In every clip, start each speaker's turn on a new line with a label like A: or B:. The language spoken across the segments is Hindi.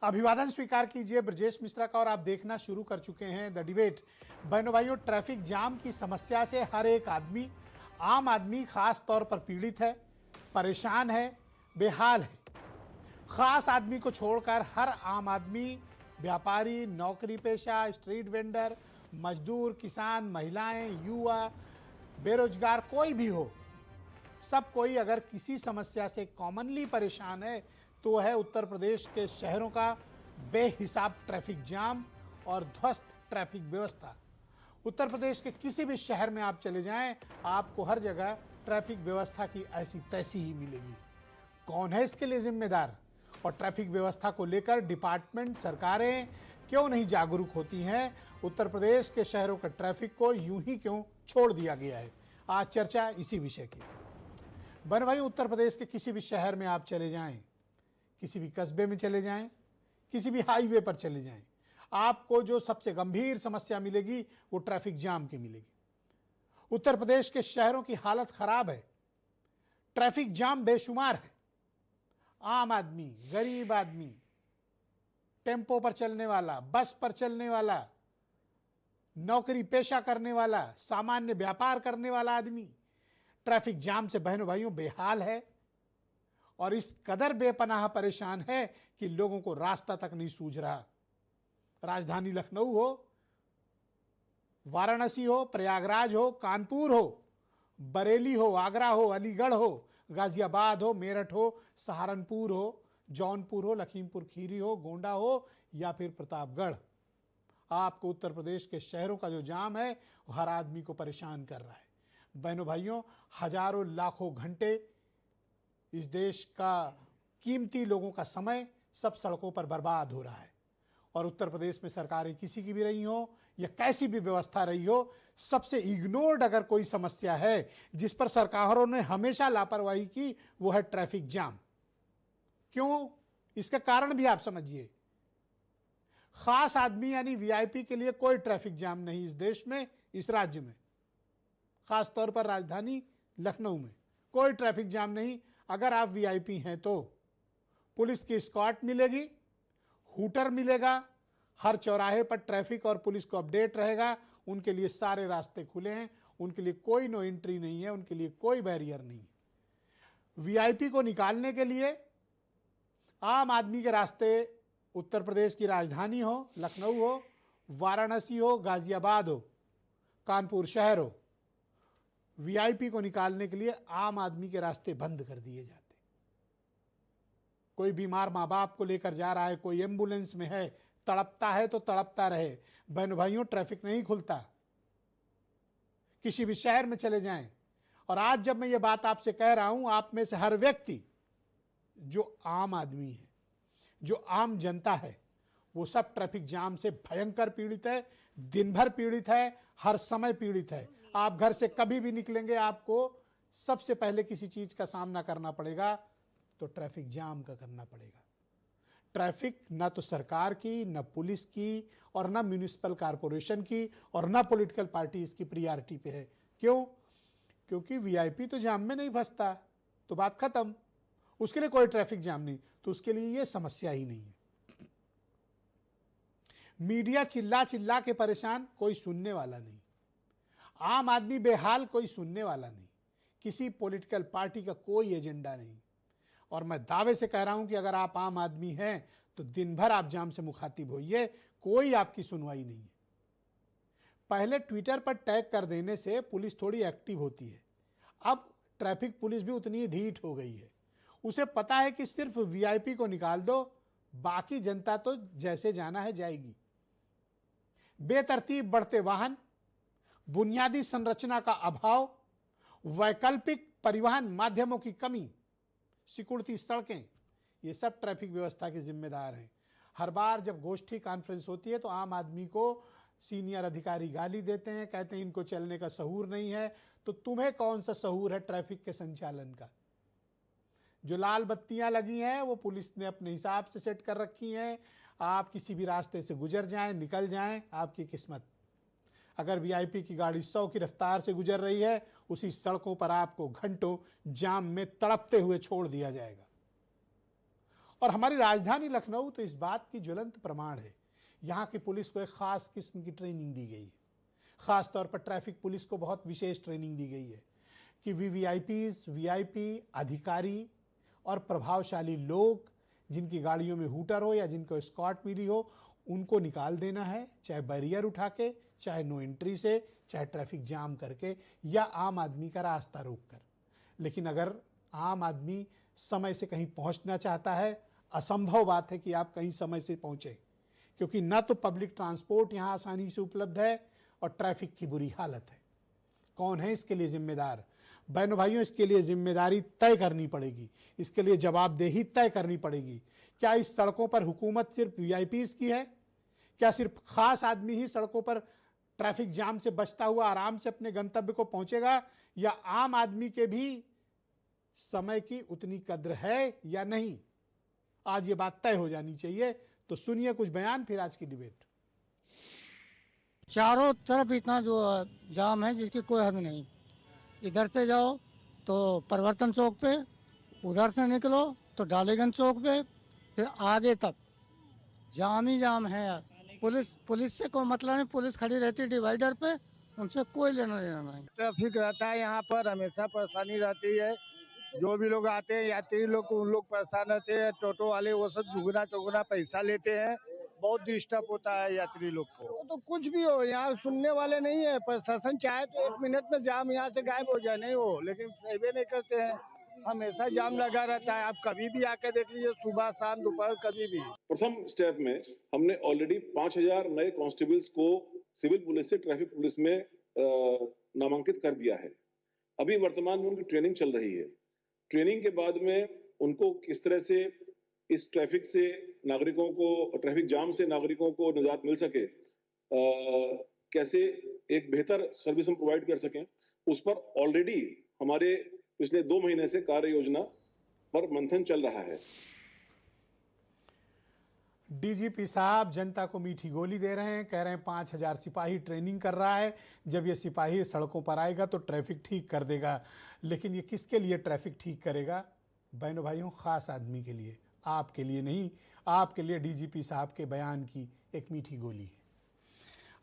A: अभिवादन स्वीकार कीजिए ब्रजेश मिश्रा का और आप देखना शुरू कर चुके हैं द डिबेट। बहनों भाइयों, ट्रैफिक जाम की समस्या से हर एक आदमी, आम आदमी खास तौर पर पीड़ित है, परेशान है, बेहाल है। खास आदमी को छोड़कर हर आम आदमी, व्यापारी, नौकरी पेशा, स्ट्रीट वेंडर, मजदूर, किसान, महिलाएं, युवा, बेरोजगार, कोई भी हो, सब कोई अगर किसी समस्या से कॉमनली परेशान है तो वह है उत्तर प्रदेश के शहरों का बेहिसाब ट्रैफिक जाम और ध्वस्त ट्रैफिक व्यवस्था। उत्तर प्रदेश के किसी भी शहर में आप चले जाएं, आपको हर जगह ट्रैफिक व्यवस्था की ऐसी तैसी ही मिलेगी। कौन है इसके लिए जिम्मेदार और ट्रैफिक व्यवस्था को लेकर डिपार्टमेंट, सरकारें क्यों नहीं जागरूक होती हैं? उत्तर प्रदेश के शहरों के ट्रैफिक को यूं ही क्यों छोड़ दिया गया है? आज चर्चा इसी विषय की। बहन भाई, उत्तर प्रदेश के किसी भी शहर में आप चले जाएं, किसी भी कस्बे में चले जाएं, किसी भी हाईवे पर चले जाएं, आपको जो सबसे गंभीर समस्या मिलेगी वो ट्रैफिक जाम की मिलेगी। उत्तर प्रदेश के शहरों की हालत खराब है, ट्रैफिक जाम बेशुमार है। आम आदमी, गरीब आदमी, टेम्पो पर चलने वाला, बस पर चलने वाला, नौकरी पेशा करने वाला, सामान्य व्यापार करने वाला आदमी ट्रैफिक जाम से बहनों भाइयों बेहाल है और इस कदर बेपनाह परेशान है कि लोगों को रास्ता तक नहीं सूझ रहा। राजधानी लखनऊ हो, वाराणसी हो, प्रयागराज हो, कानपुर हो, बरेली हो, आगरा हो, अलीगढ़ हो, गाजियाबाद हो, मेरठ हो, सहारनपुर हो, जौनपुर हो, लखीमपुर खीरी हो, गोंडा हो या फिर प्रतापगढ़, आपको उत्तर प्रदेश के शहरों का जो जाम है वो हर आदमी को परेशान कर रहा है। बहनों भाइयों, हजारों लाखों घंटे इस देश का कीमती लोगों का समय सब सड़कों पर बर्बाद हो रहा है और उत्तर प्रदेश में सरकारें किसी की भी रही हो या कैसी भी व्यवस्था रही हो, सबसे इग्नोर्ड अगर कोई समस्या है जिस पर सरकारों ने हमेशा लापरवाही की, वो है ट्रैफिक जाम। क्यों? इसका कारण भी आप समझिए। खास आदमी यानी वीआईपी के लिए कोई ट्रैफिक जाम नहीं इस देश में, इस राज्य में, खास तौर पर राजधानी लखनऊ में कोई ट्रैफिक जाम नहीं। अगर आप वीआईपी हैं तो पुलिस की स्कॉट मिलेगी, हूटर मिलेगा, हर चौराहे पर ट्रैफिक और पुलिस को अपडेट रहेगा, उनके लिए सारे रास्ते खुले हैं, उनके लिए कोई नो एंट्री नहीं है, उनके लिए कोई बैरियर नहीं है। वीआईपी को निकालने के लिए आम आदमी के रास्ते उत्तर प्रदेश की राजधानी हो, लखनऊ हो, वाराणसी हो, गाजियाबाद हो, कानपुर शहर हो, वीआईपी को निकालने के लिए आम आदमी के रास्ते बंद कर दिए जाते। कोई बीमार माँ बाप को लेकर जा रहा है, कोई एम्बुलेंस में है, तड़पता है तो तड़पता रहे। बहन भाइयों, ट्रैफिक नहीं खुलता। किसी भी शहर में चले जाएं, और आज जब मैं ये बात आपसे कह रहा हूं, आप में से हर व्यक्ति जो आम आदमी है, जो आम जनता है, वो सब ट्रैफिक जाम से भयंकर पीड़ित है, दिन भर पीड़ित है, हर समय पीड़ित है। आप घर से कभी भी निकलेंगे, आपको सबसे पहले किसी चीज का सामना करना पड़ेगा तो ट्रैफिक जाम का करना पड़ेगा। ट्रैफिक ना तो सरकार की, ना पुलिस की और ना म्यूनिसिपल कॉरपोरेशन की और ना पॉलिटिकल पार्टी इसकी प्रियॉरिटी पे है। क्यों? क्योंकि वीआईपी तो जाम में नहीं फंसता तो बात खत्म, उसके लिए कोई ट्रैफिक जाम नहीं, तो उसके लिए ये समस्या ही नहीं है। मीडिया चिल्ला चिल्ला के परेशान, कोई सुनने वाला नहीं। आम आदमी बेहाल, कोई सुनने वाला नहीं। किसी पॉलिटिकल पार्टी का कोई एजेंडा नहीं। और मैं दावे से कह रहा हूं कि अगर आप आम आदमी हैं तो दिन भर आप जाम से मुखातिब होइए, कोई आपकी सुनवाई नहीं है। पहले ट्विटर पर टैग कर देने से पुलिस थोड़ी एक्टिव होती है, अब ट्रैफिक पुलिस भी उतनी ढीठ हो गई है। उसे पता है कि सिर्फ वीआईपी को निकाल दो, बाकी जनता तो जैसे जाना है जाएगी। बेतरतीब बढ़ते वाहन, बुनियादी संरचना का अभाव, वैकल्पिक परिवहन माध्यमों की कमी, सिकुड़ती सड़कें, ये सब ट्रैफिक व्यवस्था के जिम्मेदार हैं। हर बार जब गोष्ठी कॉन्फ्रेंस होती है तो आम आदमी को सीनियर अधिकारी गाली देते हैं, कहते हैं इनको चलने का शऊर नहीं है। तो तुम्हें कौन सा शऊर है ट्रैफिक के संचालन का? जो लाल बत्तियां लगी हैं वो पुलिस ने अपने हिसाब से सेट कर रखी हैं। आप किसी भी रास्ते से गुजर जाएं, निकल जाएं, आपकी किस्मत। अगर वीआईपी की गाड़ी 100 की रफ्तार से गुजर रही है, उसी सड़कों पर आपको घंटों जाम में तड़पते हुए छोड़ दिया जाएगा। और हमारी राजधानी लखनऊ तो इस बात की ज्वलंत प्रमाण है। यहाँ की पुलिस को एक खास किस्म की ट्रेनिंग दी गई है। खास तौर पर ट्रैफिक पुलिस को बहुत विशेष ट्रेनिंग दी गई है कि वीवीआईपीज, वीआईपी, अधिकारी और प्रभावशाली लोग जिनकी गाड़ियों में हूटर हो या जिनको स्कॉट मिली हो, उनको निकाल देना है, चाहे बैरियर उठा के, चाहे नो एंट्री से, चाहे ट्रैफिक जाम करके या आम आदमी का रास्ता रोक कर। लेकिन अगर आम आदमी समय से कहीं पहुंचना चाहता है, असंभव बात है कि आप कहीं समय से पहुंचे, क्योंकि ना तो पब्लिक ट्रांसपोर्ट यहाँ आसानी से उपलब्ध है और ट्रैफिक की बुरी हालत है। कौन है इसके लिए जिम्मेदार? बहनों भाइयों, इसके लिए जिम्मेदारी तय करनी पड़ेगी, इसके लिए जवाबदेही तय करनी पड़ेगी। क्या इस सड़कों पर हुकूमत सिर्फ वीआईपीज की है? क्या सिर्फ खास आदमी ही सड़कों पर ट्रैफिक जाम से बचता हुआ आराम से अपने गंतव्य को पहुंचेगा, या आम आदमी के भी समय की उतनी कद्र है या नहीं? आज ये बात तय हो जानी चाहिए। तो सुनिए कुछ बयान, फिर आज की डिबेट।
B: चारों तरफ इतना जो जाम है जिसकी कोई हद नहीं। इधर से जाओ तो परिवर्तन चौक पे, उधर से निकलो तो डालीगंज चौक पे, फिर आगे तक जाम ही जाम है यार। पुलिस से कोई मतलब नहीं, पुलिस खड़ी रहती है डिवाइडर पे, उनसे कोई लेना देना नहीं।
C: ट्रैफिक रहता है यहाँ पर, हमेशा परेशानी रहती है। जो भी लोग आते हैं यात्री लोग, उन लोग परेशान रहते हैं। टोटो वाले वो सब दुगना चौगुना पैसा लेते हैं, बहुत डिस्टर्ब होता है यात्री लोग को। तो कुछ भी हो, यहाँ सुनने वाले नहीं है। प्रशासन चाहे तो 1 मिनट में जाम यहाँ से गायब हो जाए, नहीं हो, लेकिन सेवे नहीं करते हैं। हमेशा जाम लगा रहता है। आप कभी भी आके देख लीजिए, सुबह शाम दोपहर कभी भी।
D: प्रथम स्टेप में हमने ऑलरेडी 5000 नए कांस्टेबल्स को सिविल पुलिस से ट्रैफिक पुलिस में नामांकित कर दिया है। अभी वर्तमान में उनकी ट्रेनिंग चल रही है। ट्रेनिंग के बाद में उनको किस तरह से इस ट्रैफिक से नागरिकों को, ट्रैफिक जाम से नागरिकों को निजात मिल सके, कैसे एक बेहतर सर्विस हम प्रोवाइड कर सकें, उस पर ऑलरेडी हमारे पिछले 2 महीने से कार्य योजना पर मंथन चल रहा है।
A: डीजीपी साहब जनता को मीठी गोली दे रहे हैं, कह रहे हैं 5000 सिपाही ट्रेनिंग कर रहा है, जब ये सिपाही सड़कों पर आएगा तो ट्रैफिक ठीक कर देगा। लेकिन ये किसके लिए ट्रैफिक ठीक करेगा? बहनों भाइयों, खास आदमी के लिए, आपके लिए नहीं। आपके लिए डीजीपी साहब के बयान की एक मीठी गोली है।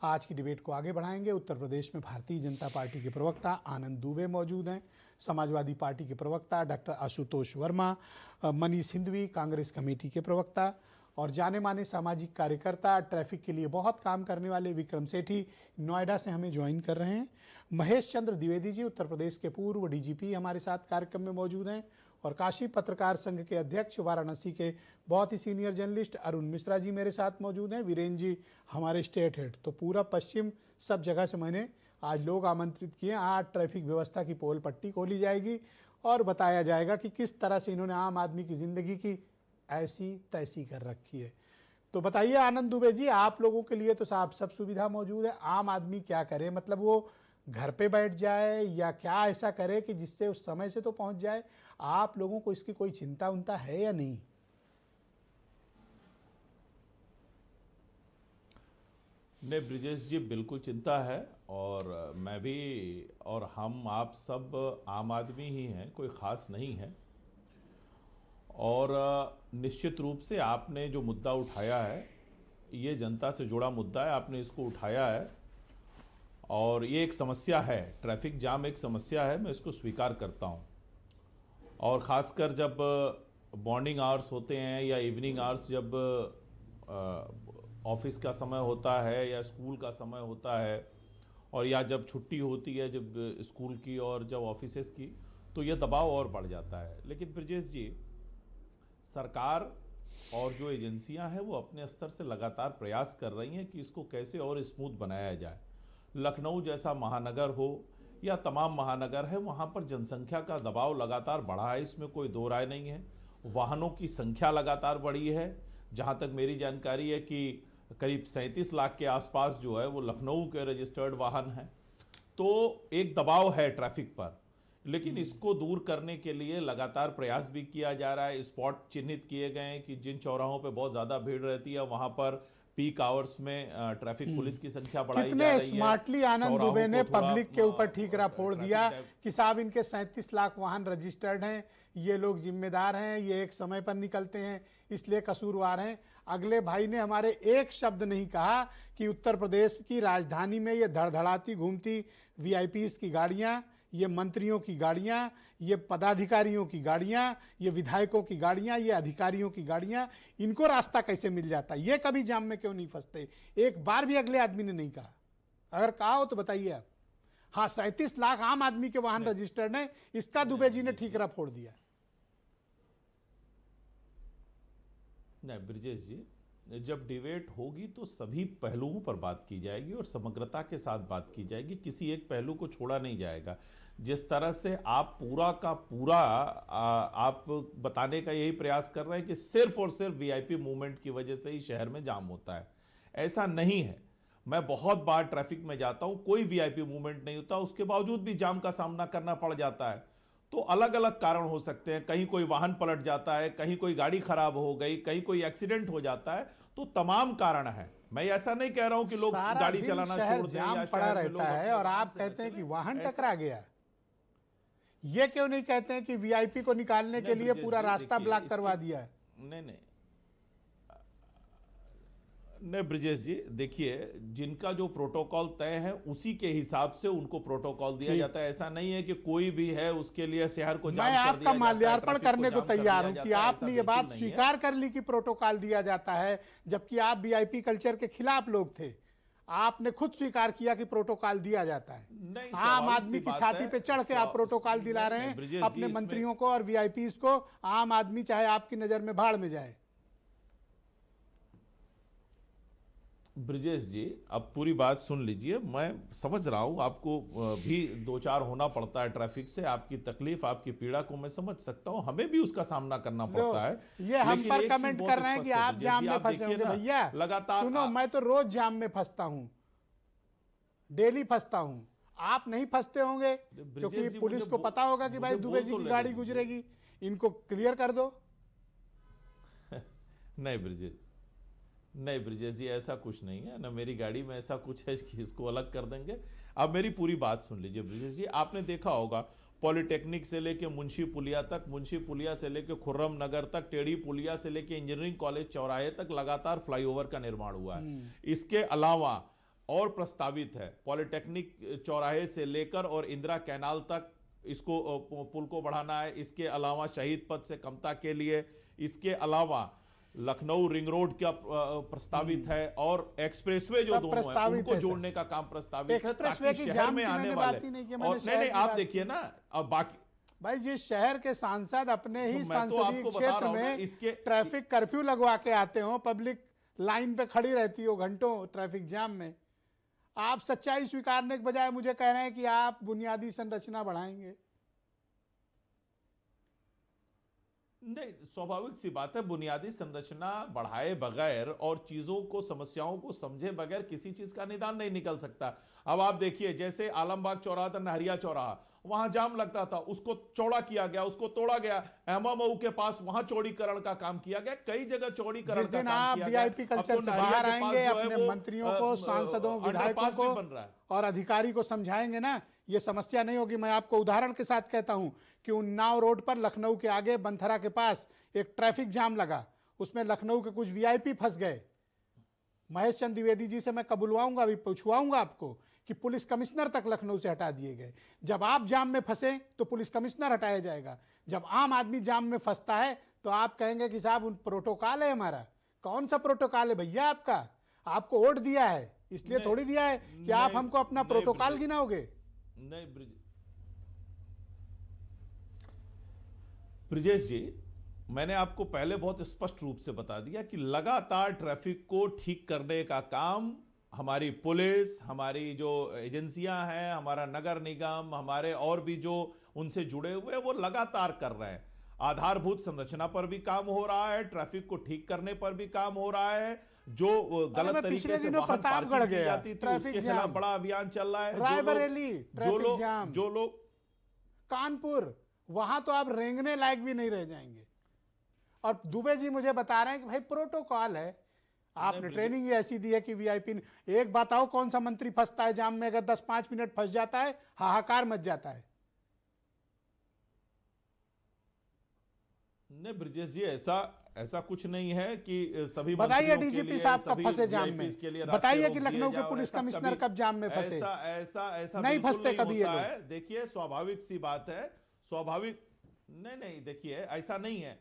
A: आज की डिबेट को आगे बढ़ाएंगे। उत्तर प्रदेश में भारतीय जनता पार्टी के प्रवक्ता आनंद दुबे मौजूद हैं, समाजवादी पार्टी के प्रवक्ता डॉक्टर आशुतोष वर्मा, मनीष हिंदवी कांग्रेस कमेटी के प्रवक्ता, और जाने माने सामाजिक कार्यकर्ता, ट्रैफिक के लिए बहुत काम करने वाले विक्रम सेठी नोएडा से हमें ज्वाइन कर रहे हैं। महेश चंद्र द्विवेदी जी उत्तर प्रदेश के पूर्व डीजीपी हमारे साथ कार्यक्रम में मौजूद हैं, और काशी पत्रकार संघ के अध्यक्ष, वाराणसी के बहुत ही सीनियर जर्नलिस्ट अरुण मिश्रा जी मेरे साथ मौजूद हैं। वीरेंद्र जी हमारे स्टेट हेड। तो पूरा पश्चिम सब जगह से मैंने आज लोग आमंत्रित किए। आज ट्रैफिक व्यवस्था की पोल पट्टी खोली जाएगी और बताया जाएगा कि किस तरह से इन्होंने आम आदमी की ज़िंदगी की ऐसी तैसी कर रखी है। तो बताइए आनंद दुबे जी, आप लोगों के लिए तो साहब सब सुविधा मौजूद है, आम आदमी क्या करे? मतलब वो घर पे बैठ जाए या क्या ऐसा करे कि जिससे उस समय से तो पहुंच जाए? आप लोगों को इसकी कोई चिंता उनता है या नहीं?
E: नहीं ब्रिजेश जी, बिल्कुल चिंता है, और मैं भी और हम आप सब आम आदमी ही हैं, कोई ख़ास नहीं है। और निश्चित रूप से आपने जो मुद्दा उठाया है, ये जनता से जुड़ा मुद्दा है, आपने इसको उठाया है, और ये एक समस्या है। ट्रैफिक जाम एक समस्या है, मैं इसको स्वीकार करता हूँ। और ख़ासकर जब मॉर्निंग आवर्स होते हैं या इवनिंग आवर्स, जब ऑफिस का समय होता है या स्कूल का समय होता है, और या जब छुट्टी होती है जब स्कूल की और जब ऑफिसेस की, तो यह दबाव और बढ़ जाता है। लेकिन ब्रिजेश जी, सरकार और जो एजेंसियां हैं वो अपने स्तर से लगातार प्रयास कर रही हैं कि इसको कैसे और स्मूथ बनाया जाए। लखनऊ जैसा महानगर हो या तमाम महानगर है, वहाँ पर जनसंख्या का दबाव लगातार बढ़ा है, इसमें कोई दो राय नहीं है। वाहनों की संख्या लगातार बढ़ी है। जहाँ तक मेरी जानकारी है कि करीब 37 लाख के आसपास जो है वो लखनऊ के रजिस्टर्ड वाहन हैं। तो एक दबाव है ट्रैफिक पर, लेकिन इसको दूर करने के लिए लगातार प्रयास भी किया जा रहा है। स्पॉट चिन्हित किए गए हैं कि जिन चौराहों पे बहुत ज़्यादा भीड़ रहती है वहाँ पर पीक आवर्स में ट्रैफिक पुलिस की संख्या बढ़ाई जा
A: कितने
E: रही है।
A: स्मार्टली आनंद
E: चौराहों
A: दुबे ने
E: को थोड़ा,
A: पब्लिक के ऊपर ठीकरा फोड़
E: ट्रैफिक
A: दिया
E: टाइप-
A: कि साहब इनके 37 लाख वाहन रजिस्टर्ड हैं, ये लोग जिम्मेदार हैं, ये एक समय पर निकलते हैं इसलिए कसूरवार हैं। अगले भाई ने हमारे एक शब्द नहीं कहा कि उत्तर प्रदेश की राजधानी में ये धड़धड़ाती घूमती वीआईपीज की गाड़ियां, ये मंत्रियों की गाड़ियां, ये पदाधिकारियों की गाड़ियां, ये विधायकों की गाड़ियां, ये अधिकारियों की गाड़ियां, इनको रास्ता कैसे मिल जाता, ये कभी जाम में क्यों नहीं फंसते? एक बार भी अगले आदमी ने नहीं कहा। अगर कहा हो तो बताइए आप। हाँ, 37 लाख आम आदमी के वाहन रजिस्टर्ड हैं, इसका दुबे जी ने ठीकरा फोड़ दिया।
E: नहीं ब्रिजेश जी, जब डिबेट होगी तो सभी पहलुओं पर बात की जाएगी और समग्रता के साथ बात की जाएगी, किसी एक पहलू को छोड़ा नहीं जाएगा। जिस तरह से आप पूरा का पूरा आप बताने का यही प्रयास कर रहे हैं कि सिर्फ और सिर्फ वीआईपी मूवमेंट की वजह से ही शहर में जाम होता है, ऐसा नहीं है। मैं बहुत बार ट्रैफिक में जाता हूं, कोई वीआईपी मूवमेंट नहीं होता, उसके बावजूद भी जाम का सामना करना पड़ जाता है। तो अलग अलग कारण हो सकते हैं, कहीं कोई वाहन पलट जाता है, कहीं कोई गाड़ी खराब हो गई, कहीं कोई एक्सीडेंट हो जाता है, तो तमाम कारण है। मैं ऐसा नहीं कह रहा हूं कि लोग
A: सारा
E: गाड़ी
A: दिन
E: चलाना
A: शहर
E: छोड़ दें
A: जाम
E: या
A: पड़ा
E: शहर में लोग
A: रहता है
E: अपने
A: और
E: वाहन
A: आप
E: से
A: कहते हैं
E: न
A: कि
E: चलें।
A: वाहन
E: ऐसा-
A: टकरा गया। ये क्यों नहीं कहते हैं कि वीआईपी को निकालने के
E: नहीं,
A: लिए
E: ब्रिजेश
A: पूरा
E: जी,
A: रास्ता
E: देखिए,
A: ब्लॉक करवा
E: इसकी-
A: दिया है?
E: नहीं नहीं ब्रिजेश जी, देखिए, जिनका जो प्रोटोकॉल तय है उसी के हिसाब से उनको प्रोटोकॉल दिया
A: ठीक।
E: जाता है। ऐसा नहीं है कि कोई भी है उसके लिए शहर को जाम
A: मैं
E: कर दिया
A: आपका
E: जाता है,
A: माल्यार्पण
E: ट्रैफिक
A: करने को
E: जाम कर
A: तैयार
E: दिया
A: हूं
E: जाता
A: कि
E: है,
A: आपने
E: ऐसा
A: ये बात
E: बिल्कुल नहीं है।
A: स्वीकार कर ली कि प्रोटोकॉल दिया जाता है, जबकि आप वीआईपी कल्चर के खिलाफ लोग थे। आपने खुद स्वीकार किया कि प्रोटोकॉल दिया जाता है।
E: नहीं,
A: आम
E: स्वाभाविक
A: आदमी
E: सी
A: की
E: बात
A: छाती
E: है।
A: पे चढ़ के आप प्रोटोकॉल दिला रहे
E: नहीं, ब्रिजेश
A: हैं
E: जी,
A: अपने
E: इसमें-
A: मंत्रियों को और वीआईपीज को। आम आदमी चाहे आपकी नजर में भाड़ में जाए।
E: ब्रिजेश जी, अब पूरी बात सुन लीजिए। मैं समझ रहा हूं आपको भी दो चार होना पड़ता है ट्रैफिक से, आपकी तकलीफ आपकी पीड़ा को मैं समझ सकता हूं, हमें भी उसका सामना करना पड़ता है।
A: ये हम
E: लेकिन
A: पर
E: एक चीज
A: कमेंट
E: बहुत
A: कर रहे हैं
E: स्पष्ट
A: कि
E: है,
A: आप
E: ब्रिजेश
A: जाम
E: जी,
A: में
E: आप
A: फंसे
E: देखिए
A: होंगे।
E: ना,
A: भैया
E: लगातार
A: सुनो, मैं तो रोज जाम में फंसता हूं, डेली फंसता हूं। आप नहीं फंसते होंगे क्योंकि
E: जी,
A: पुलिस
E: मुझे
A: को पता होगा कि भाई
E: मुझे
A: दुबे
E: बोल
A: जी
E: तो
A: की
E: लेने
A: गाड़ी
E: दीजिए।
A: गुजरेगी, इनको क्लियर कर दो।
E: नहीं ब्रिजेश जी, ऐसा कुछ नहीं है ना, मेरी गाड़ी में ऐसा कुछ है कि इसको अलग कर देंगे। अब मेरी पूरी बात सुन लीजिए ब्रिजेश जी, आपने देखा होगा पॉलिटेक्निक से लेके मुंशी पुलिया तक, मुंशी पुलिया से लेके खुर्रम नगर तक, टेढ़ी पुलिया से लेके इंजीनियरिंग कॉलेज चौराहे तक लगातार फ्लाईओवर का निर्माण हुआ है। इसके अलावा और प्रस्तावित है पॉलिटेक्निक चौराहे से लेकर और इंदिरा कैनाल तक इसको पुल को बढ़ाना है। इसके अलावा शहीद पथ से कमता के लिए, इसके अलावा लखनऊ रिंग रोड का प्रस्तावित है और एक्सप्रेसवे जो
A: सब
E: दोनों है
A: प्रस्तावित
E: उनको
A: है सर।
E: जोड़ने का काम प्रस्तावित है,
A: एक्सप्रेसवे
E: ताकि
A: की
E: शहर
A: जाम
E: में
A: की
E: आने
A: मैंने
E: वाले
A: बात ही नहीं की, मैंने
E: और
A: शहर
E: नहीं
A: की
E: आप
A: बात
E: देखिए ना, अब बाकी
A: भाई जिस शहर के सांसद अपने ही
E: तो मैं तो
A: सांसदीय
E: आपको बता
A: क्षेत्र
E: रहा हूं ना,
A: में
E: इसके-
A: ट्रैफिक कर्फ्यू लगवा के आते हो, पब्लिक लाइन पे खड़ी रहती हो घंटों ट्रैफिक जाम में, आप सच्चाई स्वीकारने के बजाय मुझे कह रहे हैं कि आप बुनियादी संरचना बढ़ाएंगे।
E: नहीं, स्वाभाविक सी बात है, बुनियादी संरचना बढ़ाए बगैर और चीजों को, समस्याओं को समझे बगैर किसी चीज का निदान नहीं निकल सकता। अब आप देखिए, जैसे आलमबाग चौराहा था, नहरिया चौराहा, वहां जाम लगता था, उसको चौड़ा किया गया, उसको तोड़ा गया। एमएमओ के पास वहां चौड़ीकरण का काम किया गया, कई जगह चौड़ीकरण
A: जिस
E: का
A: दिन
E: काम
A: आप
E: किया गया।
A: वीआईपी
E: अब
A: कल्चर
E: तो
A: से
E: नहरिया
A: बाहर
E: के पास
A: आएंगे,
E: जो है
A: अपने
E: वो,
A: मंत्रियों को, सांसदों, विधायकों
E: अंडरपास भी
A: को
E: बन रहा है।
A: और अधिकारी को समझाएंगे ना, ये समस्या नहीं होगी। मैं आपको उदाहरण के साथ कहता हूं कि उन्नाव रोड पर लखनऊ के आगे बंथरा के पास एक ट्रैफिक जाम लगा, उसमें लखनऊ के कुछ वीआईपी फंस गए। महेश चंद द्विवेदी जी से मैं कबुलवाऊंगा, अभी पूछवाऊंगा आपको कि पुलिस कमिश्नर तक लखनऊ से हटा दिए गए। जब आप जाम में फंसे तो पुलिस कमिश्नर हटाया जाएगा, जब आम आदमी जाम में फंसता है तो आप कहेंगे कि साहब उन प्रोटोकॉल है हमारा। कौन सा प्रोटोकॉल है भैया आपका? आपको वोट दिया है इसलिए थोड़ी दिया है कि आप हमको अपना प्रोटोकॉल गिनाओगे।
E: नहीं ब्रिजेश जी, मैंने आपको पहले बहुत स्पष्ट रूप से बता दिया कि लगातार ट्रैफिक को ठीक करने का काम हमारी पुलिस, हमारी जो एजेंसियां हैं, हमारा नगर निगम, हमारे और भी जो उनसे जुड़े हुए वो लगातार कर रहे हैं। आधारभूत संरचना पर भी काम हो रहा है, ट्रैफिक को ठीक करने पर भी काम हो रहा है। जो गलत
A: मैं
E: तरीके
A: पिछले
E: से
A: दिनों
E: वाहन
A: प्रतापगढ़
E: पार्किंग की
A: गया,
E: जाती थी,
A: ट्रैफिक
E: उसके खिलाफ
A: जाम।
E: बड़ा अभियान चल रहा है।
A: रायबरेली ट्रैफिक जाम,
E: जो लोग
A: कानपुर, वहां तो आप रेंगने लायक भी नहीं रह जाएंगे। और दुबे जी मुझे बता रहे हैं कि भाई प्रोटोकॉल है, आपने ट्रेनिंग ही ऐसी दी है कि वीआईपी ने। एक बताओ कौन सा मंत्री फंसता है जाम में, अगर 10-5 मिनट फंस जाता है हाहाकार मच जाता है।
E: नहीं ब्रजेश जी, ऐसा कुछ नहीं है कि सभी
A: बताइए
E: मंत्रियों के
A: डीजीपी
E: लिए,
A: साहब कब
E: सभी
A: फंसे जाम में,
E: VIPs के लिए राष्ट्रीय
A: बताइए
E: रोक
A: कि
E: दिए
A: लखनऊ के
E: जाए, और
A: पुलिस
E: ऐसा
A: कमिश्नर
E: कभी-
A: कब जाम में फंसे।
E: ऐसा
A: नहीं
E: बिल्कुल
A: फंसते कभी ये
E: होता
A: लोग।
E: है। देखिए स्वाभाविक सी बात है, स्वाभाविक नहीं देखिए ऐसा नहीं है।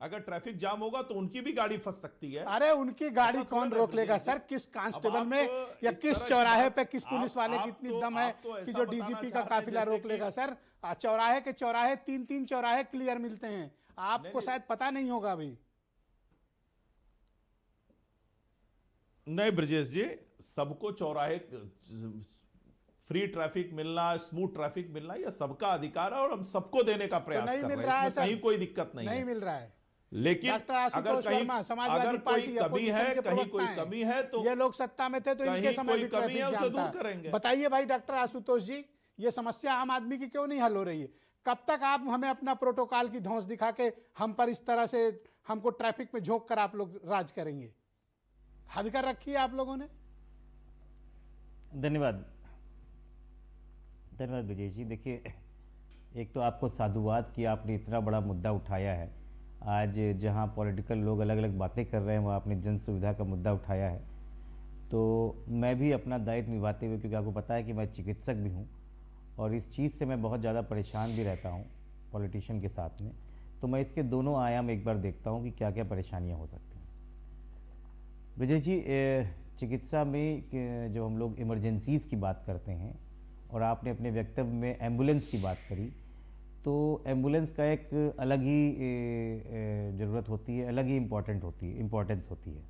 E: अगर ट्रैफिक जाम होगा तो उनकी भी गाड़ी फंस सकती है।
A: अरे उनकी गाड़ी
E: ऐसा
A: कौन
E: थोड़ा
A: रोक
E: ना
A: लेगा
E: ब्रजेश
A: सर,
E: जी।
A: किस
E: अब
A: कांस्टेबल
E: आप
A: में या
E: इस
A: किस
E: तरह की
A: चौराहे
E: बात-
A: पे किस पुलिस वाले की इतनी दम है
E: ऐसा
A: कि जो
E: बताना
A: डीजीपी का
E: चाहते हैं
A: काफिला
E: जैसे
A: रोक
E: कि-
A: लेगा सर। चौराहे के चौराहे 3-3 चौराहे क्लियर मिलते हैं, आपको
E: नहीं।
A: शायद पता नहीं होगा अभी।
E: नहीं ब्रजेश जी, सबको चौराहे फ्री ट्रैफिक मिलना, स्मूथ ट्रैफिक मिलना, यह सबका अधिकार है और हम सबको देने का प्रयास
A: नहीं
E: कर
A: मिल
E: रहे
A: रहा
E: हैं।
A: है
E: इसमें
A: सर।
E: कहीं कोई दिक्कत नहीं
A: नहीं
E: है।
A: मिल रहा है।
E: लेकिन
A: डॉक्टर
E: अगर
A: आशुतोष
E: कहीं
A: वर्मा समाजवादी
E: अगर
A: पार्टी
E: कोई कमी
A: अपोजिशन
E: है,
A: के
E: कहीं
A: प्रवक्ता
E: कोई
A: हैं।
E: कमी है तो
A: ये लोग सत्ता में थे तो
E: कहीं
A: इनके समय
E: कोई
A: भी
E: कमी
A: ट्रैफिक
E: है, उसे
A: जाम
E: दूर
A: था।
E: करेंगे।
A: बताइए भाई डॉक्टर आशुतोष जी, ये समस्या आम आदमी की क्यों नहीं हल हो रही है? कब तक आप हमें अपना प्रोटोकॉल की धौंस दिखा के हम पर इस तरह से हमको ट्रैफिक में झोंक कर आप लोग राज करेंगे? हद कर रखी है आप लोगों ने।
F: धन्यवाद धन्यवाद ब्रजेश जी। देखिए, एक तो आपको साधुवाद कि आपने इतना बड़ा मुद्दा उठाया है। आज जहां पॉलिटिकल लोग अलग अलग बातें कर रहे हैं, वहाँ आपने जन सुविधा का मुद्दा उठाया है। तो मैं भी अपना दायित्व निभाते हुए, क्योंकि आपको पता है कि मैं चिकित्सक भी हूँ और इस चीज़ से मैं बहुत ज़्यादा परेशान भी रहता हूँ पॉलिटिशियन के साथ में, तो मैं इसके दोनों आयाम एक बार देखता हूँ कि क्या क्या परेशानियाँ हो सकती हैं। ब्रजेश जी, चिकित्सा में जो हम लोग इमरजेंसीज़ की बात करते हैं और आपने अपने वक्तव्य में एम्बुलेंस की बात करी, तो एम्बुलेंस का एक अलग ही ज़रूरत होती है, अलग ही इम्पोर्टेंस होती है।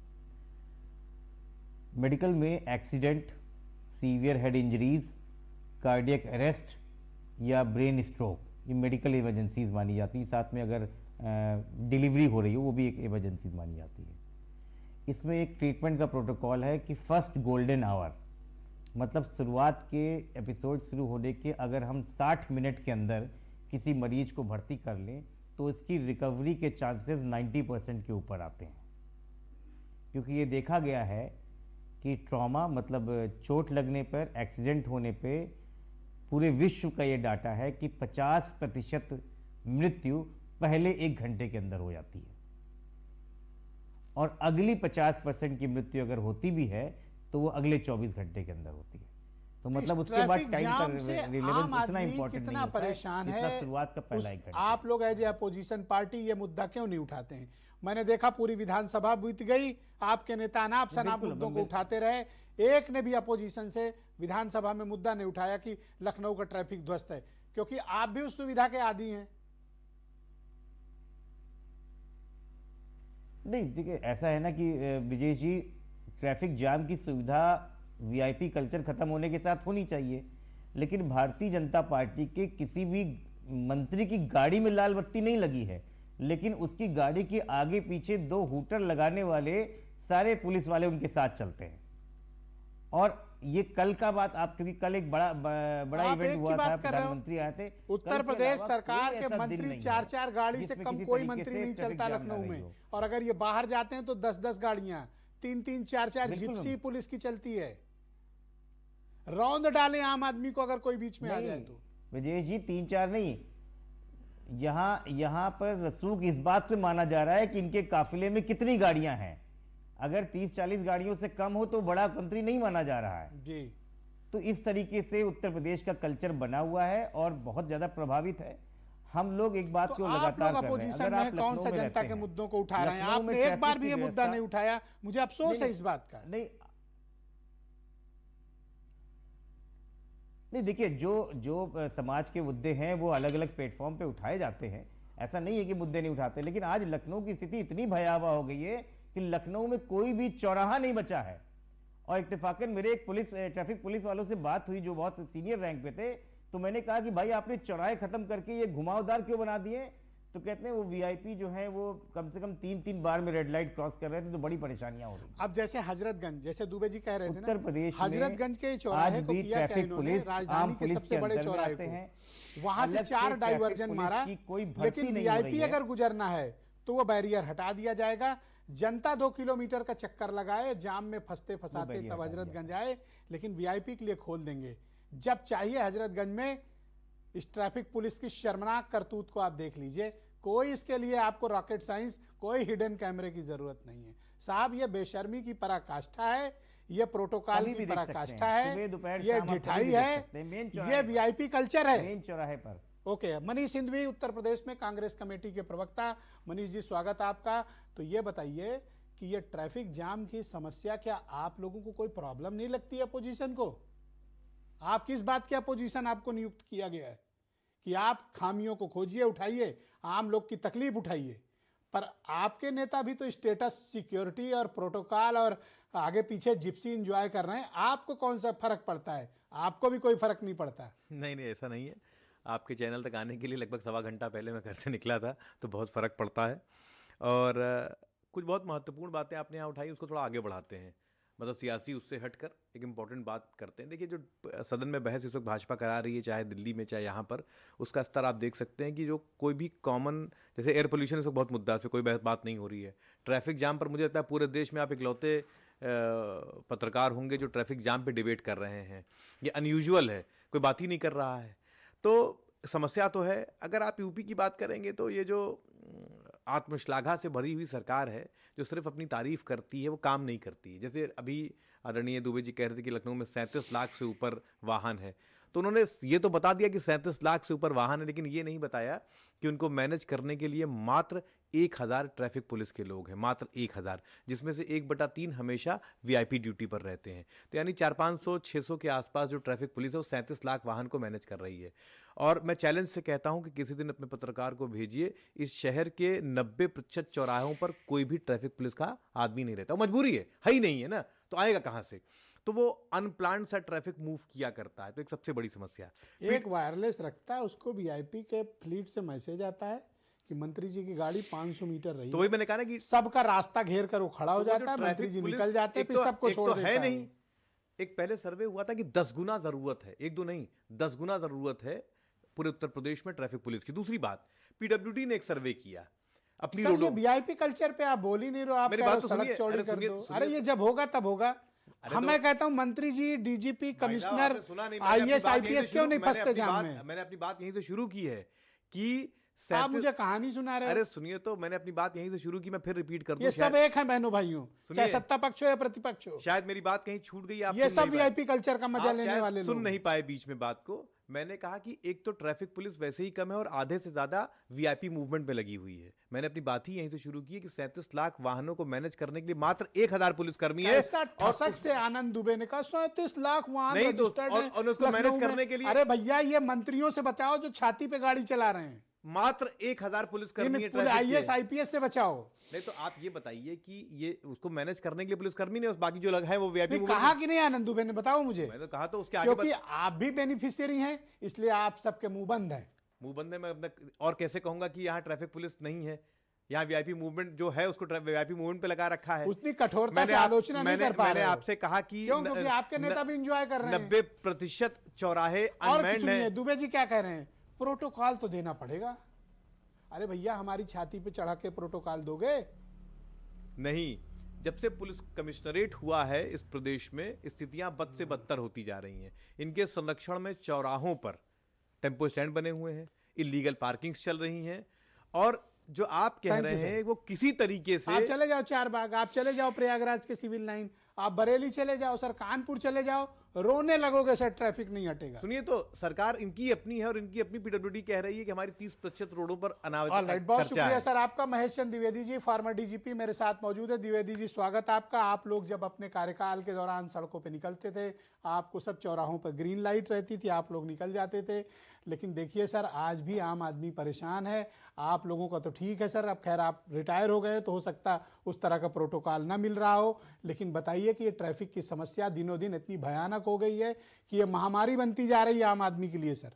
F: मेडिकल में accident, severe head injuries, cardiac arrest या ब्रेन स्ट्रोक, ये मेडिकल इमरजेंसीज मानी जाती हैं। साथ में अगर डिलीवरी हो रही हो वो भी एक इमरजेंसीज मानी जाती है। इसमें एक ट्रीटमेंट का प्रोटोकॉल है कि फर्स्ट गोल्डन आवर, मतलब शुरुआत के एपिसोड शुरू होने के अगर हम 60 मिनट के अंदर किसी मरीज को भर्ती कर लें तो इसकी रिकवरी के चांसेस 90% के ऊपर आते हैं। क्योंकि ये देखा गया है कि ट्रॉमा मतलब चोट लगने पर, एक्सीडेंट होने पे पूरे विश्व का ये डाटा है कि 50% मृत्यु पहले 1 घंटे के अंदर हो जाती है और अगली 50% की मृत्यु अगर होती भी है तो वो अगले 24 घंटे के अंदर होती है। तो मतलब उसके बाद
A: ट्रैफिक
F: टाइम का
A: जाम से
F: रिलेवेंस
A: आम
F: उतना
A: आदमी
F: इंपॉर्टेंट नहीं
A: कितना
F: होता है
A: परेशान
F: जितना
A: है।
F: शुरुआत का पहला 1 घंटा।
A: आप लोग एज ए अपोजिशन पार्टी ये मुद्दा क्यों नहीं उठाते हैं? मैंने देखा पूरी विधानसभा बीत गई, आपके नेता अनाप शनाप
F: बिल्कुल,
A: मुद्दों को
F: बिल्कुल।
A: उठाते रहे, एक ने भी अपोजिशन से विधानसभा में मुद्दा नहीं उठाया कि लखनऊ का ट्रैफिक ध्वस्त है, क्योंकि आप भी उस सुविधा के आदी हैं।
F: नहीं देखिए, ऐसा है ना कि विजय जी, ट्रैफिक जाम की सुविधा वीआईपी कल्चर खत्म होने के साथ होनी चाहिए, लेकिन भारतीय जनता पार्टी के किसी भी मंत्री की गाड़ी में लाल बत्ती नहीं लगी है, लेकिन उसकी गाड़ी के आगे पीछे 2 हूटर लगाने वाले सारे पुलिस वाले उनके साथ चलते हैं। और ये कल का बात, आप क्योंकि कल एक बड़ा
A: आप
F: इवेंट
A: एक
F: हुआ
A: की बात
F: था,
A: कर रहे हो।
F: प्रधानमंत्री आए थे।
A: उत्तर
F: कल के
A: प्रदेश
F: अलावा
A: सरकार
F: कोई
A: के
F: ऐसा दिन
A: मंत्री
F: नहीं है
A: 4-4 गाड़ी से
F: जिसमें
A: कम
F: किसी
A: कोई
F: तरीके
A: मंत्री
F: से
A: नहीं
F: ट्रैफिक
A: चलता
F: जाम ना
A: लखनऊ
F: रही
A: में,
F: हो।
A: और अगर ये बाहर जाते हैं तो 10-10 गाड़ियां, 3-3 4-4
F: बिल्कुल।
A: जिप्सी पुलिस की चलती है। रौंद डाले आम आदमी को अगर कोई बीच में आ जाए तो।
F: विजय जी 3-4 नहीं, यहाँ पर रसूख इस बात से माना जा रहा है कि इनके काफिले में कितनी गाड़ियां हैं। अगर 30-40 गाड़ियों से कम हो तो बड़ा मंत्री नहीं माना जा रहा है
A: जी।
F: तो इस तरीके से उत्तर प्रदेश का कल्चर बना हुआ है और बहुत ज्यादा प्रभावित है। हम लोग एक बात
A: तो
F: को
A: आप
F: लगातार
A: लोग
F: कर रहे हैं।
A: अपोजिशन
F: अगर
A: में
F: आप
A: कौन
F: लखनऊ
A: सा
F: में
A: जनता
F: रहते
A: के
F: हैं,
A: मुद्दों को उठा रहे हैं?
F: लखनऊ में
A: आपने एक
F: ट्रैफिक
A: बार भी
F: की
A: ये मुद्दा
F: व्यवस्था-
A: नहीं उठाया, मुझे अफसोस है इस बात का।
F: नहीं देखिए, जो समाज के मुद्दे हैं वो अलग अलग प्लेटफॉर्म पे उठाए जाते हैं, ऐसा नहीं है कि मुद्दे नहीं उठाते। लेकिन आज लखनऊ की स्थिति इतनी भयावह हो गई है कि लखनऊ में कोई भी चौराहा नहीं बचा है। और इत्तेफाकन मेरे एक ट्रैफिक पुलिस वालों से बात हुई जो बहुत सीनियर रैंक पे थे, तो मैंने कहा कि भाई आपने चौराहे खत्म करके ये घुमावदार क्यों बना दिए? तो कहते हैं वो वीआईपी जो है वो कम से कम 3-3 बार में रेड लाइट क्रॉस कर रहे थे, तो बड़ी परेशानियां हो रही।
A: अब जैसे हजरतगंज, जैसे दुबे जी कह रहे थे ना,
F: उत्तर प्रदेश में
A: हजरतगंज के चौराहे
F: आज
A: को
F: भी
A: किया क्या
F: ट्रैफिक
A: इन्होंने?
F: पुलिस
A: राजधानी
F: आम
A: के
F: पुलिस
A: सबसे
F: के
A: बड़े
F: अंदर में
A: चौराहे
F: आते हैं।
A: को वहां से
F: अलग
A: 4
F: ट्रैफिक
A: डाइवर्जन
F: पुलिस
A: मारा,
F: की कोई भर्ती
A: लेकिन
F: नहीं हो रही
A: वीआईपी
F: है।
A: अगर गुजरना है तो वो बैरियर हटा दिया जाएगा। जनता 2 किलोमीटर का चक्कर लगाए, जाम में फंसते फंसाते
F: बैरियर
A: तब
F: हटा
A: हजरतगंज आए, लेकिन वीआईपी के लिए खोल देंगे जब चाहिए। हजरतगंज में इस ट्रैफिक पुलिस की शर्मनाक करतूत को आप देख लीजिए। कोई इसके लिए आपको रॉकेट साइंस, कोई हिडन कैमरे की जरूरत नहीं है साहब। ये बेशर्मी की पराकाष्ठा है, ये प्रोटोकॉल
F: कभी भी
A: की
F: देख सकते
A: पराकाष्ठा
F: हैं।
A: है,
F: सुबह, दोपहर,
A: ये
F: शाम आप कभी
A: ढिठाई
F: भी देख
A: है,
F: सकते हैं। मेन
A: ये
F: चौराहे
A: वीआईपी कल्चर है।
F: मेन चौराहे पर।
A: ओके, मनीष सिंघवी उत्तर प्रदेश में कांग्रेस कमेटी के प्रवक्ता। मनीष जी, स्वागत आपका। तो ये बताइए कि ये ट्रैफिक जाम की समस्या क्या आप लोगों को कोई प्रॉब्लम नहीं लगती है अपोजिशन को? आप किस बात की अपोजिशन आपको नियुक्त किया गया है कि आप खामियों को खोजिए, उठाइए, आम लोग की तकलीफ उठाइए? पर आपके नेता भी तो स्टेटस, सिक्योरिटी और प्रोटोकॉल और आगे पीछे जिप्सी एंजॉय कर रहे हैं। आपको कौन सा फर्क पड़ता है? आपको भी कोई फर्क नहीं पड़ता।
G: नहीं नहीं, ऐसा नहीं है। आपके चैनल तक आने के लिए लगभग 1.25 घंटा पहले मैं घर से निकला था, तो बहुत फ़र्क पड़ता है। और कुछ बहुत महत्वपूर्ण बातें आपने यहाँ उठाई, उसको थोड़ा आगे बढ़ाते हैं। मतलब सियासी उससे हटकर एक इम्पॉर्टेंट बात करते हैं। देखिए, जो सदन में बहस इस वक्त भाजपा करा रही है, चाहे दिल्ली में चाहे यहाँ पर, उसका स्तर आप देख सकते हैं कि जो कोई भी कॉमन, जैसे एयर पोल्यूशन, इस वक्त बहुत मुद्दा है, उस पर कोई बात नहीं हो रही है। ट्रैफिक जाम पर मुझे लगता है पूरे देश में आप इकलौते पत्रकार होंगे जो ट्रैफिक जाम पे डिबेट कर रहे हैं। ये अनयूजुअल है, कोई बात ही नहीं कर रहा है। तो समस्या तो है। अगर आप यूपी की बात करेंगे तो ये जो आत्मश्लाघा से भरी हुई सरकार है, जो सिर्फ अपनी तारीफ करती है, वो काम नहीं करती है। जैसे अभी आदरणीय दुबे जी कह रहे थे कि लखनऊ में 37 लाख से ऊपर वाहन है, तो उन्होंने ये तो बता दिया कि 37 लाख से ऊपर वाहन है, लेकिन ये नहीं बताया कि उनको मैनेज करने के लिए मात्र 1000 ट्रैफिक पुलिस के लोग हैं, मात्र 1000, जिसमें से 1/3 हमेशा वीआईपी ड्यूटी पर रहते हैं। तो यानी 400-500-600 के आसपास जो ट्रैफिक पुलिस है वो 37 लाख वाहन को मैनेज कर रही है। और मैं चैलेंज से कहता हूं कि किसी दिन अपने पत्रकार को भेजिए, इस शहर के 90% चौराहों पर कोई भी ट्रैफिक पुलिस का आदमी नहीं रहता। वो मजबूरी है ही नहीं है ना, तो आएगा कहां से? तो वो अनप्लान्ड सा ट्रैफिक मूव किया करता है, तो एक सबसे बड़ी समस्या।
A: एक वायरलेस रखता है, उसको वीआईपी के फ्लीट से मैसेज आता है कि मंत्री जी की गाड़ी 500 मीटर रही।
G: तो वही मैंने कहा ना कि
A: सबका रास्ता घेर कर वो खड़ा हो
G: तो वो
A: जाता
G: जो
A: है, मंत्री
G: ट्रैफिक
A: जी
G: पुलिस,
A: निकल जाते हैं,
G: एक
A: फिर
G: तो-
A: सबको
G: एक
A: छोड़
G: तो
A: देता
G: है
A: है।
G: नहीं। एक पहले सर्वे हुआ था कि 10 गुना जरूरत है, 1-2 नहीं, 10 गुना जरूरत है पूरे उत्तर प्रदेश में ट्रैफिक पुलिस की। दूसरी बात, पीडब्ल्यूडी ने एक सर्वे किया अपनी
A: सर, ये
G: रोडों।
A: वीआईपी कल्चर पे आप बोल ही नहीं रहे हो। आप
G: मेरी
A: कह रहे
G: बात
A: हो
G: तो
A: सड़क
G: सुनिए,
A: चौड़ी
G: अरे
A: कर
G: सुनिए,
A: दो।
G: सुनिए।
A: अरे ये जब होगा तब होगा।
G: अरे
A: हम
G: तो-
A: मैं कहता हूं मंत्री जी, डीजीपी,
G: भाई साहब,
A: कमिश्नर,
G: आपने सुना नहीं, मैंने अपनी
A: आईएएस,
G: बात यहीं से
A: आईपीएस क्यों
G: शुरू-
A: नहीं
G: मैंने
A: फंसते
G: अपनी
A: जाम
G: बात-
A: में?
G: मैंने अपनी बात यहीं से शुरू की है कि
A: आप
G: 37
A: मुझे कहानी सुना रहे
G: अरे
A: हो।
G: सुनिए, तो मैंने अपनी बात यहीं से शुरू की, मैं फिर रिपीट कर दूं।
A: ये सब एक है बहनों भाइयों, चाहे
G: सुनिए।
A: सत्ता पक्ष हो या प्रतिपक्ष हो।
G: शायद मेरी बात कहीं छूट गई, आप
A: ये
G: सुन
A: सब
G: नहीं पाए।
A: वीआईपी कल्चर का मजा
G: आप
A: लेने
G: शायद
A: वाले
G: सुन
A: लोग।
G: नहीं पाए बीच में बात को। मैंने कहा कि एक तो ट्रैफिक पुलिस वैसे ही कम है और आधे से ज्यादा वीआईपी मूवमेंट पे लगी हुई है। मैंने अपनी बात ही यहीं से शुरू की है कि 37 लाख वाहनों को मैनेज करने के लिए मात्र 1000 पुलिसकर्मी है।
A: ऐसा ठसक से आनंद दुबे ने कहा 37 लाख वाहन
G: नहीं तो-
A: रजिस्टर्ड
G: और-
A: हैं
G: और उसको
A: लखनऊ
G: मैनेज
A: में।
G: करने के लिए-
A: अरे भैया, ये मंत्रियों से बचाओ जो छाती पे गाड़ी चला रहे हैं।
G: मात्र 1000 पुलिसकर्मी है
A: पूरे
G: ट्रैफिक
A: आईएएस,
G: के।
A: आईपीएस से बचाओ।
G: नहीं तो आप ये बताइए कि ये उसको मैनेज करने के लिए पुलिसकर्मी नहीं, बाकी जो लगा है वो वीआईपी
A: नहीं, कहा कि नहीं आनंद दुबे ने? बताओ मुझे।
G: मैंने कहा तो उसके आगे
A: क्योंकि आप भी बेनिफिशियरी हैं, इसलिए आप सबके मुंह बंद हैं।
G: मुंह बंद है। मैं अपना और कैसे कहूंगा कि यहाँ ट्रैफिक पुलिस नहीं है? यहाँ वीआईपी मूवमेंट जो है उसको वीआईपी मूवमेंट पे लगा रखा है।
A: उतनी कठोरता
G: मैंने
A: से
G: आप-
A: आलोचना नहीं कर पा
G: मैंने
A: रहे हो।
G: आपसे कहा कि
A: क्यों? क्योंकि आपके नेता भी एंजॉय कर रहे हैं।
G: 90% चौराहे
A: और
G: अनमैन्ड
A: सुनिए,
G: है।
A: दुबे जी क्या कह रहे हैं? प्रोटोकॉल तो देना पड़ेगा। अरे भैया, हमारी छाती पे चढ़ा के प्रोटोकॉल दोगे?
G: नहीं, जब से पुलिस कमिश्नरेट हुआ है इस प्रदेश में, स्थितियां बद से बदतर होती जा रही हैं। इनके संरक्षण में चौराहों पर टेम्पो स्टैंड बने हुए हैं, इलीगल पार्किंग्स चल रही हैं, और जो आप कह
A: Thank you,
G: रहे
A: sir.
G: हैं वो किसी तरीके से
A: आप चले जाओ चारबाग, आप चले जाओ प्रयागराज के सिविल लाइन, आप बरेली चले जाओ सर, कानपुर चले जाओ, रोने लगोगे सर, ट्रैफिक नहीं हटेगा।
G: सुनिए, तो सरकार इनकी अपनी है और इनकी अपनी पीडब्ल्यूडी कह रही है कि हमारी 30% रोडों पर अनावश्यक
A: ऑलराइट, बहुत
G: खर्चा
A: शुक्रिया
G: है।
A: सर आपका। महेश चंद द्विवेदी जी, फॉर्मर डीजीपी, मेरे साथ मौजूद है। द्विवेदी जी, स्वागत आपका। आप लोग जब अपने कार्यकाल के दौरान सड़कों पे निकलते थे, आपको सब चौराहों पर ग्रीन लाइट रहती थी, आप लोग निकल जाते थे। लेकिन देखिए सर, आज भी आम आदमी परेशान है। आप लोगों का तो ठीक है सर, अब खैर आप रिटायर हो गए तो हो सकता उस तरह का प्रोटोकॉल ना मिल रहा हो, लेकिन बताइए कि ये ट्रैफिक की समस्या दिनों दिन इतनी भयानक हो गई है कि ये महामारी बनती जा रही है आम आदमी के लिए। सर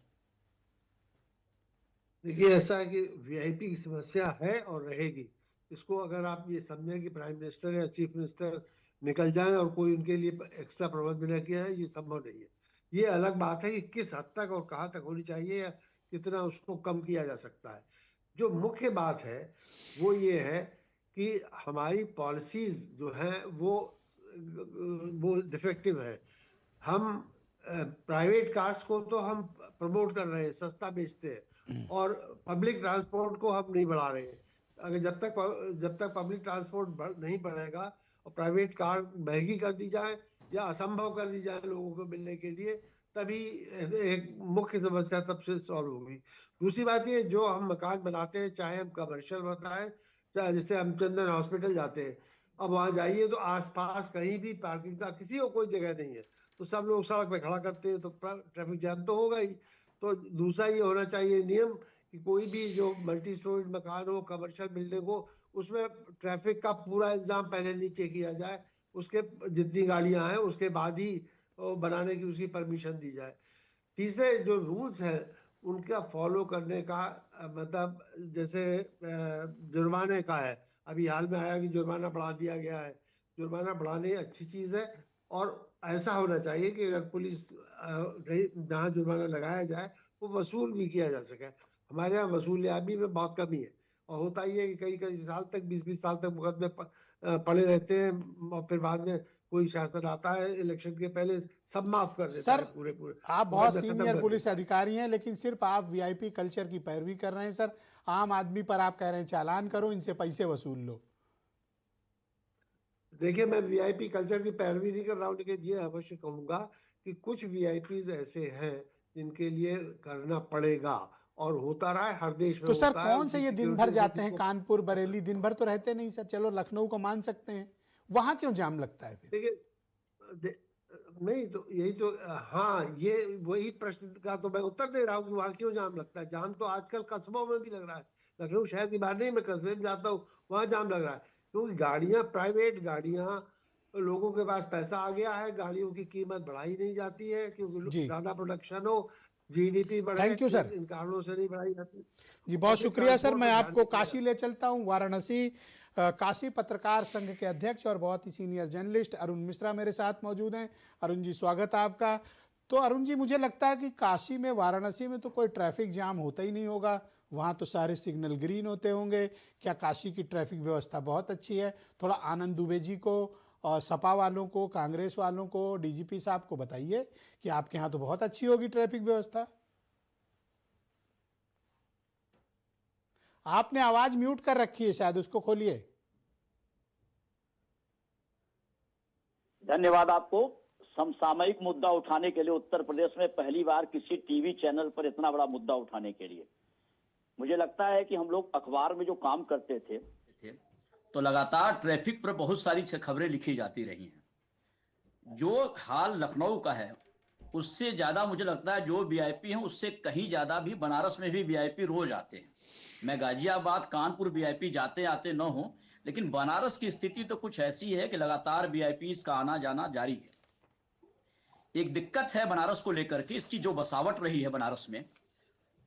H: देखिए, ऐसा है कि वीआईपी की समस्या है और रहेगी। इसको अगर आप ये समझें कि प्राइम मिनिस्टर या चीफ मिनिस्टर निकल जाएं और कोई उनके लिए एक्स्ट्रा प्रबंध न किया है, ये संभव नहीं है। ये अलग बात है कि किस हद तक और कहाँ तक होनी चाहिए या कितना उसको कम किया जा सकता है। जो मुख्य बात है वो ये है कि हमारी पॉलिसीज जो हैं वो डिफेक्टिव है। हम प्राइवेट कार्स को तो हम प्रमोट कर रहे हैं, सस्ता बेचते हैं, और पब्लिक ट्रांसपोर्ट को हम नहीं बढ़ा रहे हैं। अगर जब तक पब्लिक ट्रांसपोर्ट नहीं बढ़ेगा और प्राइवेट कार महंगी कर दी जाए या असंभव कर दी जाए लोगों को मिलने के लिए, तभी एक मुख्य समस्या तब से सॉल्व होगी। दूसरी बात ये, जो हम मकान बनाते हैं, चाहे हम कमर्शियल बताएं, चाहे जैसे हम चंदन हॉस्पिटल जाते हैं, अब वहां जाइए तो आसपास कहीं भी पार्किंग का किसी को कोई जगह नहीं है, तो सब लोग सड़क पे खड़ा करते हैं, तो ट्रैफिक जाम तो होगा ही। तो दूसरा ये होना चाहिए नियम कि कोई भी जो मल्टी स्टोरी मकान हो, कमर्शियल बिल्डिंग हो, उसमें ट्रैफिक का पूरा इंतजाम पहले नीचे किया जाए, उसके जितनी गाड़ियां हैं उसके बाद ही बनाने की उसकी परमिशन दी जाए। तीसरे जो रूल्स हैं उनका फॉलो करने का मतलब जैसे जुर्माने का है, अभी हाल में आया कि जुर्माना बढ़ा दिया गया है। जुर्माना बढ़ाने अच्छी चीज़ है, और ऐसा होना चाहिए कि अगर पुलिस जहाँ जुर्माना लगाया जाए वो वसूल भी किया जा सके। हमारे यहाँ वसूलियाबी में बहुत कमी है, और होता ही है कि कई कई साल तक 20-20 साल तक मुकदमे पड़े रहते हैं, और फिर बाद में कोई शासन आता है इलेक्शन के पहले सब माफ कर देता
A: सर,
H: है पूरे
A: आप बहुत
H: मुकदमे खत्म
A: सीनियर
H: कर
A: पुलिस अधिकारी हैं, लेकिन सिर्फ आप वीआईपी कल्चर की पैरवी कर रहे हैं सर। आम आदमी पर आप कह रहे हैं चालान करो, इनसे पैसे वसूल लो।
H: देखिए, मैं वीआईपी कल्चर की पैरवी नहीं कर रहा हूँ, लेकिन ये अवश्य कहूंगा कि कुछ वीआईपीज ऐसे हैं जिनके लिए करना पड़ेगा, और होता रहा है, हर देश में
A: तो सर
H: होता है।
A: कौन से ये दिन भर जाते हैं कानपुर बरेली, दिन भर तो रहते नहीं सर। चलो लखनऊ को मान सकते हैं, वहां क्यों जाम लगता है फिर?
H: देखिए, नहीं तो यही तो, हाँ, ये वही प्रश्न का तो मैं उत्तर दे रहा हूँ कि वहाँ क्यों जाम लगता है। जाम तो आजकल कस्बों में भी लग रहा है, लखनऊ शहर की बात नहीं, मैं कस्बे में जाता हूँ, वहाँ जाम लग रहा है, क्योंकि गाड़ियाँ, प्राइवेट गाड़ियाँ, लोगों के पास पैसा आ गया है, गाड़ियों की कीमत बढ़ाई नहीं जाती है, क्योंकि ज्यादा प्रोडक्शन हो, जीडीपी बढ़े।
A: Thank you sir.
H: इन कारणों से नहीं बढ़ाई जाती
A: जी बहुत शुक्रिया सर। मैं आपको काशी ले चलता हूँ। वाराणसी काशी पत्रकार संघ के अध्यक्ष और बहुत ही सीनियर जर्नलिस्ट अरुण मिश्रा मेरे साथ मौजूद हैं। अरुण जी स्वागत है आपका। तो अरुण जी, मुझे लगता है कि काशी में, वाराणसी में तो कोई ट्रैफिक जाम होता ही नहीं होगा, वहाँ तो सारे सिग्नल ग्रीन होते होंगे। क्या काशी की ट्रैफिक व्यवस्था बहुत अच्छी है? थोड़ा आनंद दुबे जी को और सपा वालों को, कांग्रेस वालों को, डीजीपी साहब को बताइए कि आपके यहाँ तो बहुत अच्छी होगी ट्रैफिक व्यवस्था। आपने आवाज म्यूट कर रखी है शायद, उसको खोलिए।
I: धन्यवाद आपको। समसामयिक मुद्दा उठाने के लिए उत्तर प्रदेश में पहली बार किसी टीवी चैनल पर इतना बड़ा मुद्दा उठाने के लिए, मुझे लगता है कि हम लोग अखबार में जो काम करते थे
J: तो लगातार ट्रैफिक पर बहुत सारी खबरें लिखी जाती रही हैं। जो हाल लखनऊ का है उससे ज्यादा मुझे लगता है जो वीआईपी हैं उससे कहीं ज्यादा भी बनारस में भी वीआईपी रोज आते हैं। मैं गाजियाबाद, कानपुर वीआईपी जाते आते न हो, लेकिन बनारस की स्थिति तो कुछ ऐसी है कि लगातार वीआईपी का आना जाना जारी है। एक दिक्कत है बनारस को लेकर के, इसकी जो बसावट रही है बनारस में,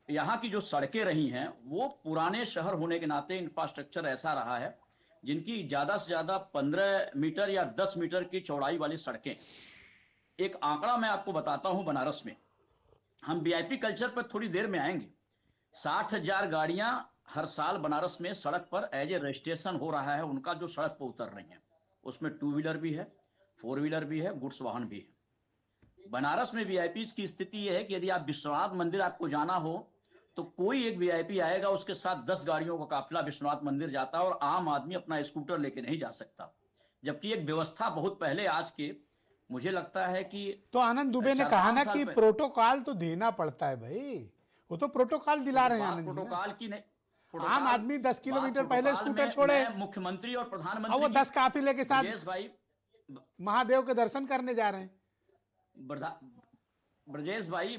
J: यहाँ की जो सड़कें रही हैं वो पुराने शहर होने के नाते इंफ्रास्ट्रक्चर ऐसा रहा है जिनकी ज्यादा से ज्यादा 15 मीटर या 10 मीटर की चौड़ाई वाली सड़कें। एक आंकड़ा मैं आपको बताता हूं बनारस में, हम वीआईपी कल्चर पर थोड़ी देर में आएंगे। 60,000 गाड़ियां हर साल बनारस में सड़क पर एज ए रजिस्ट्रेशन हो रहा है उनका, जो सड़क पर उतर रही हैं। उसमें 2 व्हीलर भी है, 4 व्हीलर भी है, गुड्स वाहन भी है। बनारस में वीआईपी की स्थिति यह है कि यदि आप विश्वनाथ मंदिर आपको जाना हो तो कोई एक वीआईपी आएगा, उसके साथ 10 गाड़ियों का काफिला विश्वनाथ मंदिर जाता है, और आम आदमी अपना स्कूटर लेके नहीं जा सकता। जबकि एक व्यवस्था बहुत पहले, आज के मुझे लगता है कि
A: तो आनंद दुबे ने कहा ना कि प्रोटोकॉल तो देना पड़ता है भाई, वो तो प्रोटोकॉल दिला रहे हैं आनंद जी।
J: प्रोटोकॉल की नहीं,
A: आम आदमी 10 किलोमीटर पहले स्कूटर छोड़े,
J: मुख्यमंत्री और प्रधानमंत्री
A: वो 10 काफिले के साथ
J: भाई
A: महादेव के दर्शन करने जा रहे हैं।
J: ब्रजेश भाई,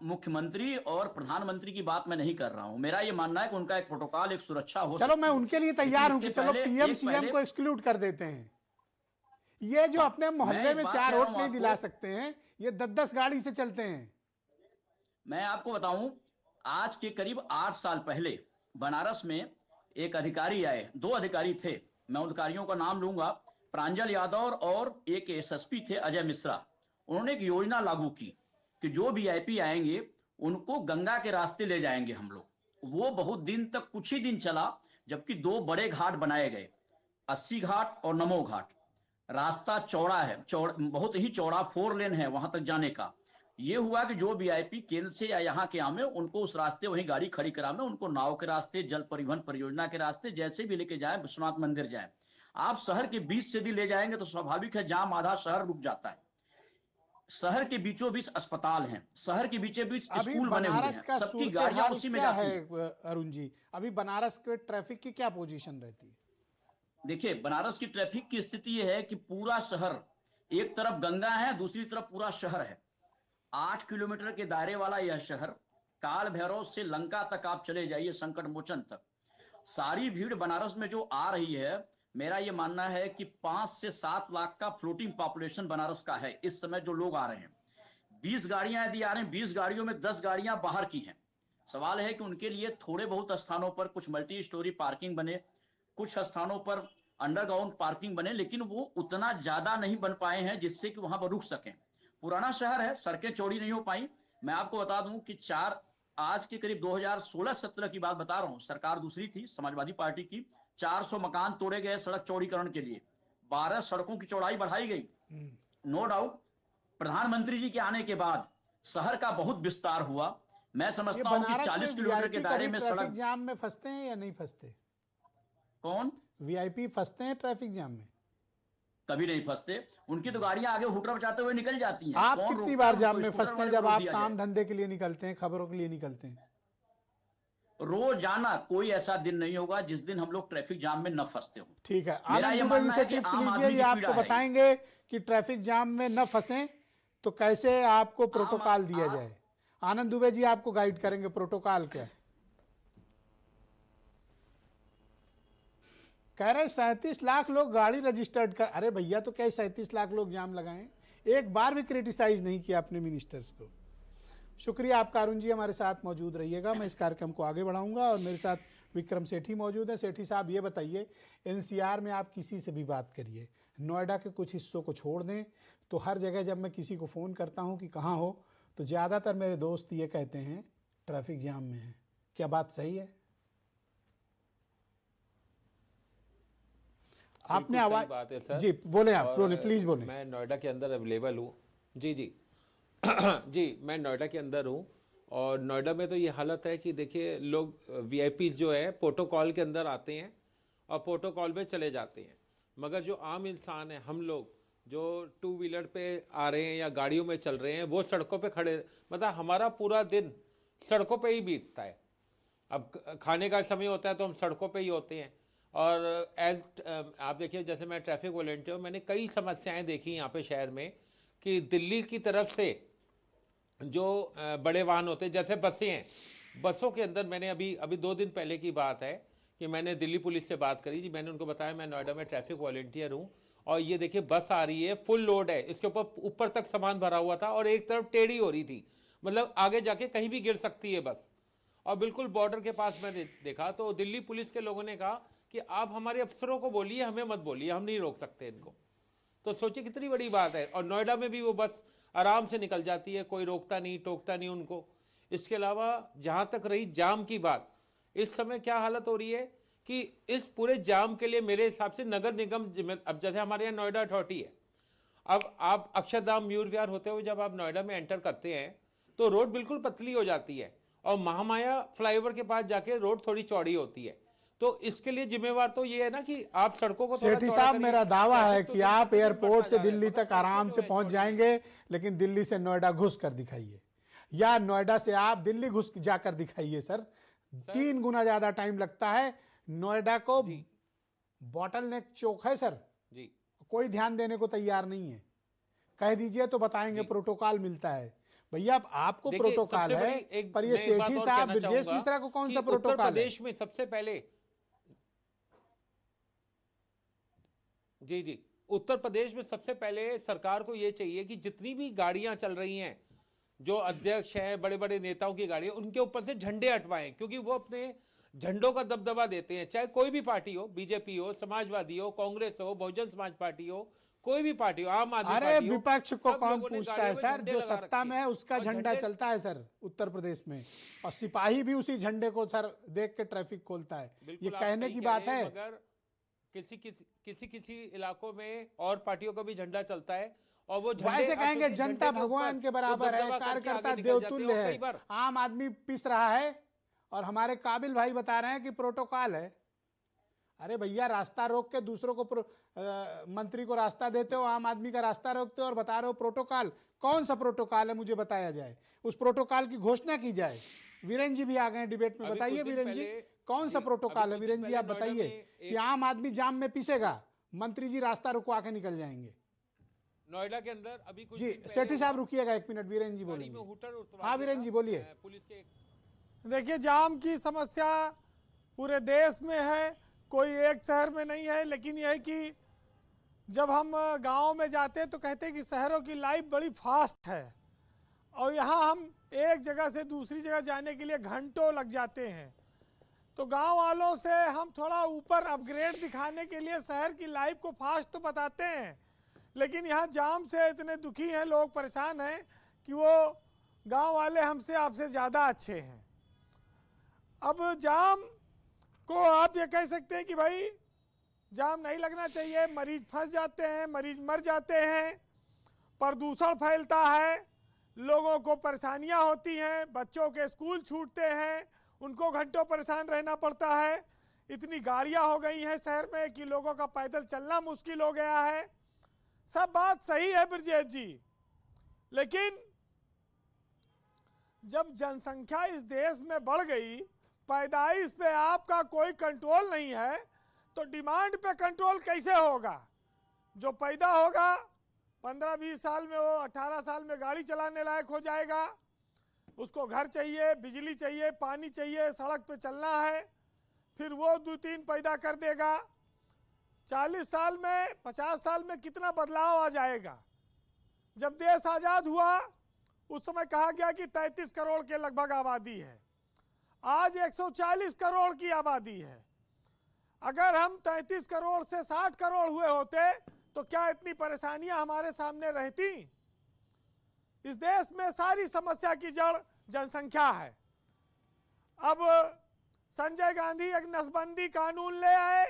J: मुख्यमंत्री और प्रधानमंत्री की बात मैं नहीं कर रहा हूं। मेरा ये मानना है कि उनका एक प्रोटोकॉल, एक सुरक्षा हो।
A: चलो मैं उनके लिए तैयार हूं कि चलो पीएम सीएम को एक्सक्लूड कर देते हैं। ये जो अपने मोहल्ले में 4 वोट नहीं दिला सकते हैं, ये 10-10 गाड़ी से चलते हैं।
J: मैं आपको बताऊं, आज के करीब 8 साल पहले बनारस में एक अधिकारी आए, 2 अधिकारी थे, मैं उन अधिकारियों का नाम लूंगा, प्रांजल यादव और एक एसएसपी थे अजय मिश्रा। उन्होंने एक योजना लागू की कि जो वीआईपी आएंगे उनको गंगा के रास्ते ले जाएंगे हम लोग। वो बहुत दिन तक, कुछ ही दिन चला, जबकि 2 बड़े घाट बनाए गए। अस्सी घाट और नमो घाट, रास्ता चौड़ा है, बहुत ही चौड़ा 4 लेन है वहां तक जाने का। ये हुआ कि जो वीआईपी केंद्र से या यहाँ के आमे, उनको उस रास्ते वहीं गाड़ी खड़ी करावे, उनको नाव के रास्ते, जल परिवहन परियोजना के रास्ते जैसे भी लेके जाए, विश्वनाथ मंदिर जाए। आप शहर के बीच से भी ले जाएंगे तो स्वाभाविक है जाम, आधा शहर रुक जाता है। शहर के बीचों बीच अस्पताल हैं, शहर के बीचों बीच
A: अभी
J: स्कूल बने हुए
A: बनारस का
J: हैं, सबकी
A: सूरत
J: गाड़ियां
A: हाल
J: उसी में
A: क्या
J: जाती
A: है
J: हैं।
A: अरुण जी? अभी बनारस के ट्रैफिक की क्या पोजीशन रहती है?
J: देखिए, बनारस की ट्रैफिक की स्थिति यह है कि पूरा शहर, एक तरफ गंगा है, दूसरी तरफ पूरा शहर है। 8 किलोमीटर के दायरे वाला यह शहर, काल भैरव से लंका तक आप चले जाइए, संकट मोचन तक, सारी भीड़ बनारस में जो आ रही है, मेरा यह मानना है कि 5 से 7 लाख का फ्लोटिंग पॉपुलेशन बनारस का है इस समय जो लोग आ रहे हैं। 20 गाड़ियां यदि आ रहे हैं, 20 गाड़ियों में 10 गाड़ियां बाहर की हैं। सवाल है कि उनके लिए थोड़े बहुत स्थानों पर कुछ मल्टी स्टोरी पार्किंग बने, कुछ स्थानों पर अंडरग्राउंड पार्किंग बने, लेकिन वो उतना ज्यादा नहीं बन पाए हैं जिससे कि वहां पर रुक सकें। पुराना शहर है, सड़कें चौड़ी नहीं हो पाई। मैं आपको बता दूं कि आज के करीब 2016-17 की बात बता रहा हूं, सरकार दूसरी थी, समाजवादी पार्टी की। 400 मकान तोड़े गए सड़क चौड़ीकरण के लिए, 12 सड़कों की चौड़ाई बढ़ाई गई। नो डाउट प्रधानमंत्री जी के आने के बाद शहर का बहुत विस्तार हुआ। मैं समझता हूं कि 40 किलोमीटर के दायरे में
A: ट्रैफिक
J: सड़क।
A: जाम में फंसते हैं या नहीं फंसते?
J: कौन?
A: वीआईपी फंसते हैं ट्रैफिक जाम में?
J: कभी नहीं फंसते, उनकी तो गाड़ियां आगे हुटर बचाते हुए निकल जाती हैं।
A: आप
J: कौन
A: कितनी
J: रोकता
A: बार
J: है
A: जाम
J: उनको?
A: में
J: स्कूटर
A: फंसते हैं
J: वाले
A: जब
J: को रोक
A: आप
J: दिया
A: काम
J: जाए।
A: धंधे के लिए निकलते हैं, खबरों के लिए निकलते हैं?
J: रोजाना कोई ऐसा दिन नहीं होगा जिस दिन हम लोग ट्रैफिक जाम में न फंसते हो।
A: ठीक है,
J: मेरा
A: आनंद
J: ये
A: दुबे जी
J: मानना
A: से
J: है कि
A: टिप्स
J: आम
A: लीजिए,
J: आदमी
A: ये
J: की
A: आपको
J: पीड़ा है।
A: बताएंगे कि ट्रैफिक जाम में न फंसें तो कैसे आपको प्रोटोकॉल दिया जाए। आनंद दुबे जी आपको गाइड करेंगे प्रोटोकॉल क्या। कह रहे 37 लाख लोग गाड़ी रजिस्टर्ड कर। अरे भैया, तो क्या 37 लाख लोग जाम लगाएं? एक बार भी क्रिटिसाइज नहीं किया अपने मिनिस्टर्स को। शुक्रिया आपका अरुण जी, हमारे साथ मौजूद रहिएगा। मैं इस कार्यक्रम को आगे बढ़ाऊंगा और मेरे साथ विक्रम सेठी मौजूद हैं। सेठी साहब, ये बताइए, एनसीआर में आप किसी से भी बात करिए, नोएडा के कुछ हिस्सों को छोड़ दें, तो हर जगह जब मैं किसी को फ़ोन करता हूं कि कहाँ हो, तो ज़्यादातर मेरे दोस्त ये कहते हैं ट्रैफिक जाम में है। क्या बात सही है? आपने आवाज
K: बात है सर।
A: जी बोले, आप
K: और
A: बोले, प्लीज बोले।
K: मैं नोएडा के अंदर अवेलेबल हूँ। जी जी जी, मैं नोएडा के अंदर हूँ और नोएडा में तो ये हालत है कि देखिए, लोग वीआईपी जो है प्रोटोकॉल के अंदर आते हैं और प्रोटोकॉल में चले जाते हैं, मगर जो आम इंसान है, हम लोग जो 2 व्हीलर पे आ रहे हैं या गाड़ियों में चल रहे हैं, वो सड़कों पे खड़े, मतलब हमारा पूरा दिन सड़कों पे ही बीतता है। अब खाने का समय होता है तो हम सड़कों पे ही होते हैं। और आप देखिए, जैसे मैं ट्रैफिक वॉलंटियर हूँ, मैंने कई समस्याएं देखी यहाँ पे शहर में कि दिल्ली की तरफ से जो बड़े वाहन होते हैं, जैसे बसें हैं, बसों के अंदर मैंने अभी 2 दिन पहले की बात है कि मैंने दिल्ली पुलिस से बात करी जी। मैंने उनको बताया मैं नोएडा में ट्रैफिक वॉलंटियर हूँ और ये देखिए बस आ रही है, फुल लोड है, इसके ऊपर तक सामान भरा हुआ था और एक तरफ टेढ़ी हो रही थी, मतलब आगे जाके कहीं भी गिर सकती है बस। और बिल्कुल बॉर्डर के पास मैं देखा तो दिल्ली पुलिस के लोगों ने कहा कि आप हमारे अफसरों को बोलिए, हमें मत बोलिए, हम नहीं रोक सकते इनको। तो सोचिए कितनी बड़ी बात है। और नोएडा में भी वो बस आराम से निकल जाती है, कोई रोकता नहीं टोकता नहीं उनको। इसके अलावा जहाँ तक रही जाम की बात, इस समय क्या हालत हो रही है कि इस पूरे जाम के लिए मेरे हिसाब से नगर निगम, अब जैसे हमारे यहाँ नोएडा अथॉरिटी है, अब आप अक्षरधाम म्यूर विहार होते हुए जब आप नोएडा में एंटर करते हैं तो रोड बिल्कुल पतली हो जाती है और महामाया फ्लाईओवर के पास जाके रोड थोड़ी चौड़ी होती है। तो इसके लिए जिम्मेवार तो ये है ना कि आप सड़कों को
A: सेठी साहब, मेरा दावा है कि आप एयरपोर्ट से दिल्ली तक आराम से पहुंच जाएंगे, लेकिन दिल्ली से नोएडा घुस कर दिखाइए या नोएडा से आप दिल्ली घुस जाकर दिखाइए सर। 3 गुना ज्यादा टाइम लगता है। नोएडा को बॉटल नेक चौक है सर
K: जी,
A: कोई ध्यान देने को तैयार नहीं है। कह दीजिए तो बताएंगे प्रोटोकॉल मिलता है। भैया आप प्रोटोकॉल है, पर ये सेठी साहब ब्रजेश मिश्रा को कौन सा प्रोटोकॉल है?
K: उत्तर प्रदेश में सबसे पहले, जी उत्तर प्रदेश में सबसे पहले सरकार को ये चाहिए कि जितनी भी गाड़ियां चल रही हैं, जो अध्यक्ष हैं, बड़े बड़े नेताओं की गाड़ियां, उनके ऊपर से झंडे हटवाएं, क्योंकि वो अपने झंडों का दबदबा देते हैं। चाहे कोई भी पार्टी हो, बीजेपी हो, समाजवादी हो, कांग्रेस हो, बहुजन समाज पार्टी हो, कोई भी पार्टी हो, आम आदमी
A: अरे
K: पार्टी हो,
A: विपक्ष को
K: सब
A: कौन
K: लोगों ने
A: पूछता है
K: गाड़ियों में
A: सर?
K: झंडे
A: जो
K: लगा
A: सत्ता
K: रखे
A: में है उसका
K: और
A: झंडा चलता है सर उत्तर प्रदेश में, और सिपाही भी उसी झंडे को सर देख के ट्रैफिक खोलता है। ये
K: बिल्कुल आप
A: कहने
K: सही
A: की
K: कह
A: बात
K: रहे हैं,
A: है।
K: मगर किसी इलाकों में और पार्टियों का भी झंडा चलता है और वो झंडे
A: वैसे कहेंगे
K: किसी
A: जनता
K: झंडे
A: भगवान के बराबर
K: वो
A: है,
K: दबदबा करके
A: कार्यकर्ता
K: आगे निकल जाते हैं
A: देवतुल्य
K: और
A: है,
K: कई बार
A: आम आदमी पिस रहा है और हमारे काबिल भाई बता रहे हैं कि प्रोटोकॉल है। अरे भैया, रास्ता रोक के दूसरों को मंत्री को रास्ता देते हो, आम आदमी का रास्ता रोकते हो और बता रहे हो प्रोटोकॉल। कौन सा प्रोटोकॉल है, मुझे बताया जाए, उस प्रोटोकॉल की घोषणा की जाए। वीरेंद्र जी भी आ गए हैं डिबेट में, बताइए वीरेंद्र जी कौन सा प्रोटोकॉल है। वीरेंद्र जी आप बताइए कि आम आदमी जाम में पिसेगा, मंत्री जी रास्ता रुकवा के निकल जाएंगे।
K: नोएडा के अंदर अभी कुछ
A: जी सेठी साहब रुकिएगा एक मिनट, वीरेंद्र जी बोलेंगे। हाँ वीरेंद्र जी बोलिए।
K: पुलिस के
L: देखिए, जाम की समस्या पूरे देश में है, कोई एक शहर में नहीं है। लेकिन यह है कि जब हम गांव में जाते हैं तो कहते हैं कि शहरों की लाइफ बड़ी फास्ट है और यहाँ हम एक जगह से दूसरी जगह जाने के लिए घंटों लग जाते हैं। तो गांव वालों से हम थोड़ा ऊपर अपग्रेड दिखाने के लिए शहर की लाइफ को फास्ट तो बताते हैं, लेकिन यहाँ जाम से इतने दुखी हैं लोग, परेशान हैं कि वो गांव वाले हमसे आपसे ज़्यादा अच्छे हैं। अब जाम को आप ये कह सकते हैं कि भाई जाम नहीं लगना चाहिए, मरीज फंस जाते हैं, मरीज मर जाते हैं, प्रदूषण फैलता है, लोगों को परेशानियां होती हैं, बच्चों के स्कूल छूटते हैं, उनको घंटों परेशान रहना पड़ता है। इतनी गाड़ियां हो गई हैं शहर में कि लोगों का पैदल चलना मुश्किल हो गया है। सब बात सही है ब्रजेश जी, लेकिन जब जनसंख्या इस देश में बढ़ गई, पैदाइश पे आपका कोई कंट्रोल नहीं है, तो डिमांड पे कंट्रोल कैसे होगा। जो पैदा होगा 15-20 साल में, वो 18 साल में गाड़ी चलाने लायक हो जाएगा, उसको घर चाहिए, बिजली चाहिए, पानी चाहिए, सड़क पे चलना है, फिर वो 2-3 पैदा कर देगा। 40 साल में, 50 साल में कितना बदलाव आ जाएगा। जब देश आज़ाद हुआ उस समय कहा गया कि 33 करोड़ के लगभग आबादी है, आज 140 करोड़ की आबादी है। अगर हम 33 करोड़ से 60 करोड़ हुए होते तो क्या इतनी परेशानियां हमारे सामने रहती। इस देश में सारी समस्या की जड़ जनसंख्या है। अब संजय गांधी एक नसबंदी कानून ले आए,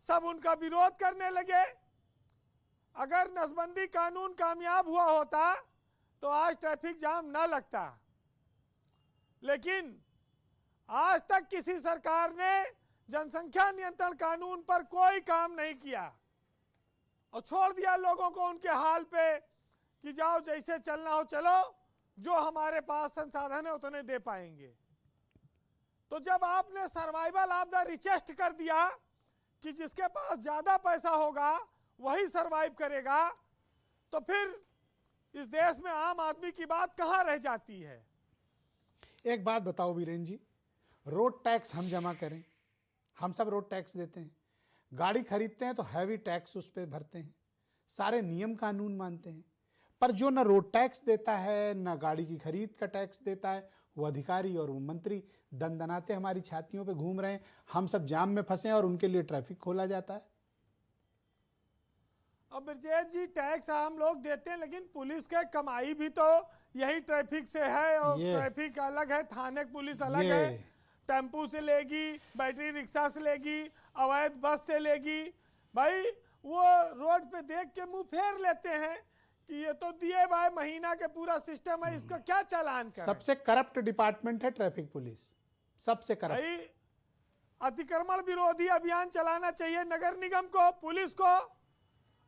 L: सब उनका विरोध करने लगे। अगर नसबंदी कानून कामयाब हुआ होता तो आज ट्रैफिक जाम ना लगता, लेकिन आज तक किसी सरकार ने जनसंख्या नियंत्रण कानून पर कोई काम नहीं किया और छोड़ दिया लोगों को उनके हाल पे कि जाओ जैसे चलना हो चलो, जो हमारे पास संसाधन है उतने दे पाएंगे। तो जब आपने सर्वाइवल ऑफ द रिचेस्ट कर दिया कि जिसके पास ज़्यादा पैसा होगा वही सर्वाइव करेगा, तो फिर इस देश में आम आदमी की बात कहाँ रह जाती है।
A: एक बात बताओ वीरेंद्र जी, रोड टैक्स हम जमा करें, हम सब रोड टैक्स देते हैं, गाड़ी खरीदते हैं तो हैवी टैक्स उस पर भरते हैं, सारे नियम कानून मानते हैं, पर जो न रोड टैक्स देता है न गाड़ी की खरीद का टैक्स देता है, वो अधिकारी और वो मंत्री दनदनाते हमारी छातियों पे घूम रहे हैं। हम सब जाम में फंसे हैं और उनके लिए ट्रैफिक खोला जाता है।
L: अब ब्रजेश जी, टैक्स हम लोग देते हैं, लेकिन पुलिस के कमाई भी तो यही ट्रैफिक से है, और ट्रैफिक अलग है, थाने पुलिस अलग है, टेम्पू से लेगी, बैटरी रिक्शा से लेगी, अवैध बस से लेगी। भाई वो रोड पे देख के मुंह फेर लेते हैं कि ये तो दिए भाई महीना के पूरा सिस्टम है, इसका क्या चालान करें।
A: सबसे करप्ट डिपार्टमेंट है ट्रैफिक पुलिस, सबसे करप्ट।
L: भाई अतिक्रमण विरोधी अभियान चलाना चाहिए नगर निगम को, पुलिस को,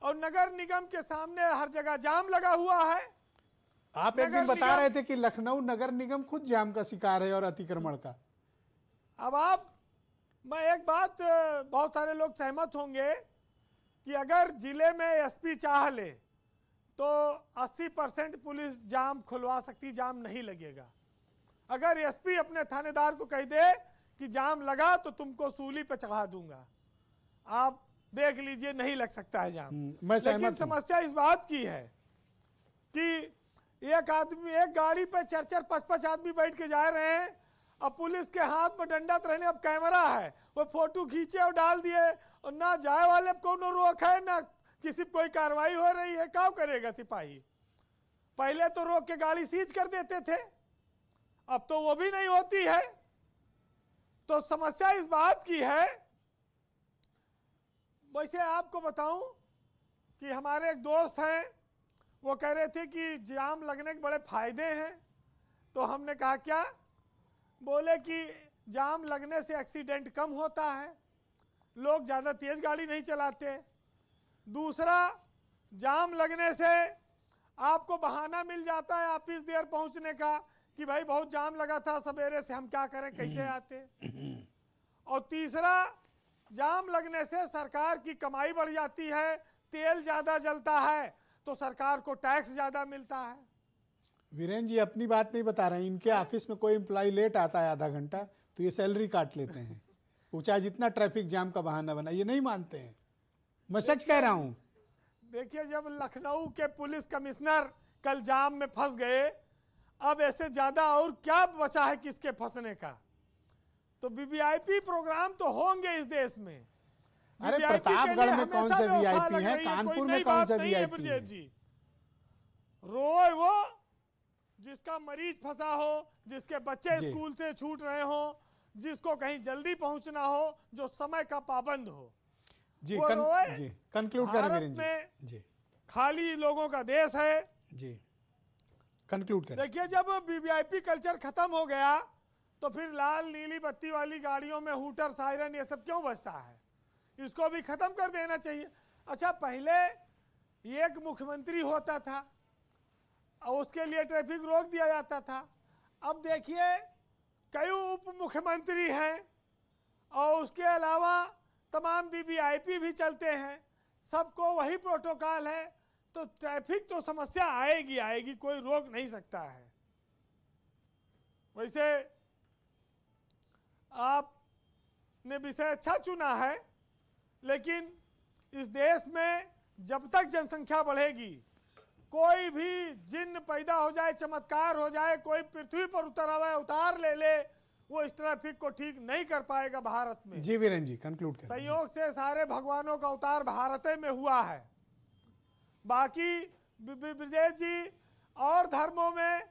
L: और नगर निगम के सामने हर जगह जाम लगा हुआ है।
A: आप एक दिन बता रहे थे कि लखनऊ नगर निगम खुद जाम का शिकार है और अतिक्रमण का।
L: अब मैं एक बात, बहुत सारे लोग सहमत होंगे कि अगर जिले में एसपी चाह ले तो 80% पुलिस जाम खुलवा सकती, जाम नहीं लगेगा। अगर एसपी अपने थानेदार को कह दे कि जाम लगा तो तुमको सूली पे चढ़ा दूंगा, आप देख लीजिए नहीं लग सकता है जाम। लेकिन समस्या इस बात की है कि एक आदमी, एक गाड़ी पे 4-4, 5-5 आदमी बैठ के जा रहे हैं, अब पुलिस के हाथ में डंडा रहने, अब कैमरा है, वो फोटो खींचे और डाल दिए, और ना जाए वाले को कोनो रोक है, ना किसी कोई कार्रवाई हो रही है। क्या करेगा सिपाही। पहले तो रोक के गाड़ी सीज कर देते थे, अब तो वो भी नहीं होती है। तो समस्या इस बात की है, वैसे आपको बताऊं कि हमारे एक दोस्त हैं, वो कह रहे थे कि जाम लगने के बड़े फायदे हैं। तो हमने कहा क्या? बोले कि जाम लगने से एक्सीडेंट कम होता है, लोग ज़्यादा तेज़ गाड़ी नहीं चलाते। दूसरा, जाम लगने से आपको बहाना मिल जाता है ऑफिस देर पहुंचने का कि भाई बहुत जाम लगा था सवेरे से, हम क्या करें, कैसे आते। और तीसरा, जाम लगने से सरकार की कमाई बढ़ जाती है, तेल ज़्यादा जलता है तो सरकार को टैक्स ज़्यादा मिलता है।
A: वीरेन जी अपनी बात नहीं बता रहे हैं, इनके ऑफिस में कोई एम्प्लॉय लेट आता है आधा घंटा तो ये सैलरी काट लेते हैं, वो चाहे जितना ट्रैफिक जाम का बहाना बना, ये नहीं मानते हैं। मैं सच कह रहा हूँ।
L: देखिए, जब लखनऊ के पुलिस कमिश्नर कल जाम में फंस गए, अब ऐसे ज्यादा और क्या बचा है किसके फंसने का। तो वीवीआईपी प्रोग्राम तो होंगे इस देश में।
A: अरे
L: VIP
A: प्रतापगढ़
L: के लिए
A: में कौन
L: हमेशा
A: से
L: व्यवस्था
A: वीआईपी
L: लग
A: हैं,
L: रही है,
A: कानपुर
L: कोई
A: में
L: नई
A: कौन
L: बात
A: सा
L: नहीं है
A: वीआईपी
L: ब्रजेश
A: है?
L: जी। रोए वो जिसका मरीज फंसा हो, जिसके बच्चे
A: जी।
L: स्कूल से छूट रहे हो, जिसको कहीं जल्दी पहुंचना हो, जो समय का पाबंद हो,
A: जी
L: वो रोए।
A: जी कंक्लूड करें
L: भारत
A: वीरेन
L: में
A: जी। जी
L: खाली लोगों का देश है।
A: जी कंक्लूड करें।
L: देखिए, जब वीवीआईपी कल्चर खत्म हो गया तो फिर लाल नीली बत्ती वाली गाड़ियों में हूटर, सायरन, ये सब क्यों बजता है? इसको भी खत्म कर देना चाहिए। अच्छा, पहले एक मुख्यमंत्री होता था और उसके लिए ट्रैफिक रोक दिया जाता था। अब देखिए, कई उप मुख्यमंत्री हैं और उसके अलावा तमाम वीवीआईपी भी चलते हैं, सबको वही प्रोटोकॉल है, तो ट्रैफिक तो समस्या आएगी आएगी, कोई रोक नहीं सकता है। वैसे आपने विषय अच्छा चुना है, लेकिन इस देश में जब तक जनसंख्या बढ़ेगी, कोई भी जिन्न पैदा हो जाए, चमत्कार हो जाए, कोई पृथ्वी पर उतर आवे, उतार ले, वो इस ट्रैफिक को ठीक नहीं कर पाएगा भारत में।
A: जी वीरेन जी कंक्लूड करें।
L: संयोग से सारे भगवानों का अवतार भारत में हुआ है। बाकी ब्रजेश जी, और धर्मों में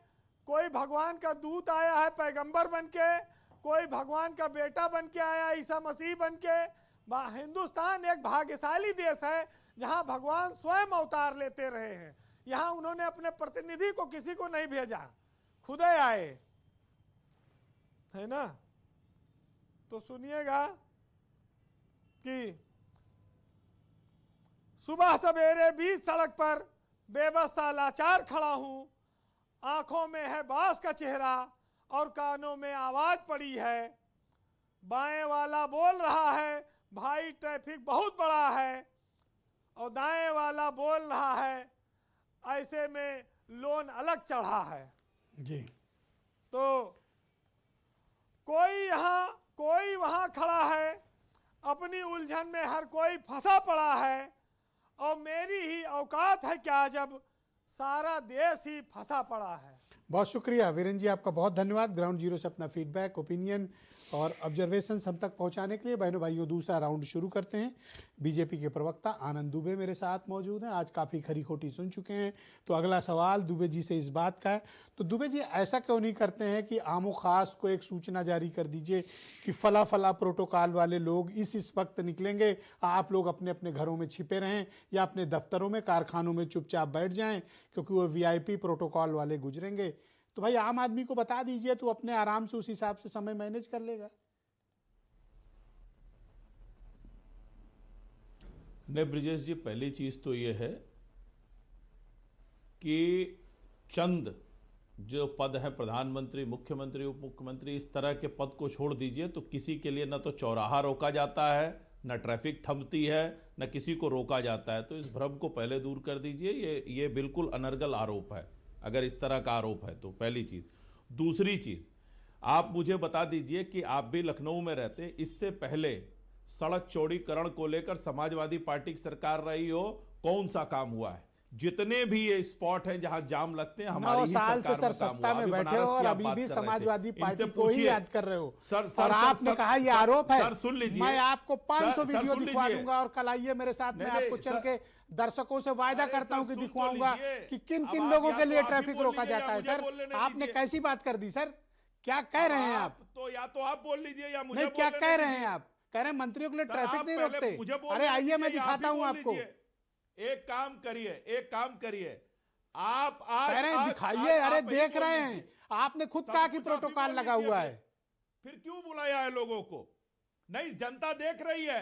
L: कोई भगवान का दूत आया है पैगंबर बन के, कोई भगवान का बेटा बन के आया ईसा मसीह बन के। हिंदुस्तान एक भाग्यशाली देश है जहां भगवान स्वयं अवतार लेते रहे हैं। यहाँ उन्होंने अपने प्रतिनिधि को किसी को नहीं भेजा, खुद ही आए, है ना। तो सुनिएगा कि सुबह सवेरे बीच सड़क पर बेबस सा लाचार खड़ा हूं, आंखों में है बांस का चेहरा और कानों में आवाज पड़ी है। बाएं वाला बोल रहा है भाई ट्रैफिक बहुत बड़ा है, और दाएं वाला बोल रहा है ऐसे में लोन अलग चढ़ा है।
A: जी
L: तो कोई यहाँ कोई वहाँ खड़ा है, अपनी उलझन में हर कोई फंसा पड़ा है, और मेरी ही औकात है क्या जब सारा देश ही फंसा पड़ा है।
A: बहुत शुक्रिया वीरेन जी, आपका बहुत धन्यवाद ग्राउंड जीरो से अपना फीडबैक, ओपिनियन और ऑब्जर्वेशंस हम तक पहुंचाने के लिए। बहनों भाइयों, दूसरा राउंड शुरू करते हैं। बीजेपी के प्रवक्ता आनंद दुबे मेरे साथ मौजूद हैं। आज काफ़ी खरी खोटी सुन चुके हैं, तो अगला सवाल दुबे जी से इस बात का है। तो दुबे जी, ऐसा क्यों नहीं करते हैं कि आमो खास को एक सूचना जारी कर दीजिए कि फला फला प्रोटोकॉल वाले लोग इस वक्त निकलेंगे, आप लोग अपने अपने घरों में छिपे रहें या अपने दफ्तरों में, कारखानों में चुपचाप बैठ जाएं, क्योंकि वो वीआईपी प्रोटोकॉल वाले गुजरेंगे। तो भाई आम आदमी को बता दीजिए, तो अपने आराम से उस हिसाब से समय मैनेज कर लेगा।
E: नहीं ब्रिजेश जी, पहली चीज़ तो ये है कि चंद जो पद है, प्रधानमंत्री, मुख्यमंत्री, उप मुख्यमंत्री, इस तरह के पद को छोड़ दीजिए तो किसी के लिए न तो चौराहा रोका जाता है, न ट्रैफिक थमती है, न किसी को रोका जाता है। तो इस भ्रम को पहले दूर कर दीजिए। ये बिल्कुल अनर्गल आरोप है, अगर इस तरह का आरोप है तो। पहली चीज़। दूसरी चीज़, आप मुझे बता दीजिए कि आप भी लखनऊ में रहते, इससे पहले सड़क चौड़ीकरण को लेकर समाजवादी पार्टी की सरकार रही हो, कौन सा काम हुआ है? जितने भी ये स्पॉट हैं जहां जाम लगते हैं, हमारी ही
A: साल से
E: सरकार
A: सर
E: में काम
A: सत्ता
E: हुआ।
A: में बैठे हो और अभी भी समाजवादी पार्टी को ही याद कर रहे हो। और आपने कहा ये आरोप है।
E: सर सुन लीजिए,
A: मैं आपको 500 वीडियो दिखवा दूंगा और कल आइए मेरे साथ में, आपको चल के दर्शकों से वायदा करता हूं कि दिखवाऊंगा कि किन किन लोगों के लिए ट्रैफिक रोका जाता है। सर आपने कैसी बात कर दी सर, क्या कह रहे हैं आप?
E: तो या तो आप बोल लीजिए या मुझे
A: नहीं, क्या कह रहे हैं आप? कह रहे हैं मंत्रियों के लिए
L: सर,
A: ट्रैफिक
L: आप
A: नहीं
L: पहले
A: रोकते।
L: मुझे बोलने
A: अरे आइए
L: दीजिए,
A: मैं
L: आप
A: दिखाता
L: ही
A: हूं
L: बोल
A: आपको।
L: लीजिए। एक काम करिए आप आज
A: कह रहे हैं
L: आज-
A: दिखाइए।
L: आज
A: अरे
L: आप ही
A: देख
L: बोल
A: रहे
L: लीजिए।
A: हैं, आपने खुद
L: सब
A: कहा कि
L: कुछ आप ही
A: प्रोटोकॉल
L: बोल
A: लगा
L: लीजिए
A: हुआ
L: फिर।
A: है।
L: फिर क्यों बुलाया है लोगों को? नहीं, जनता देख रही है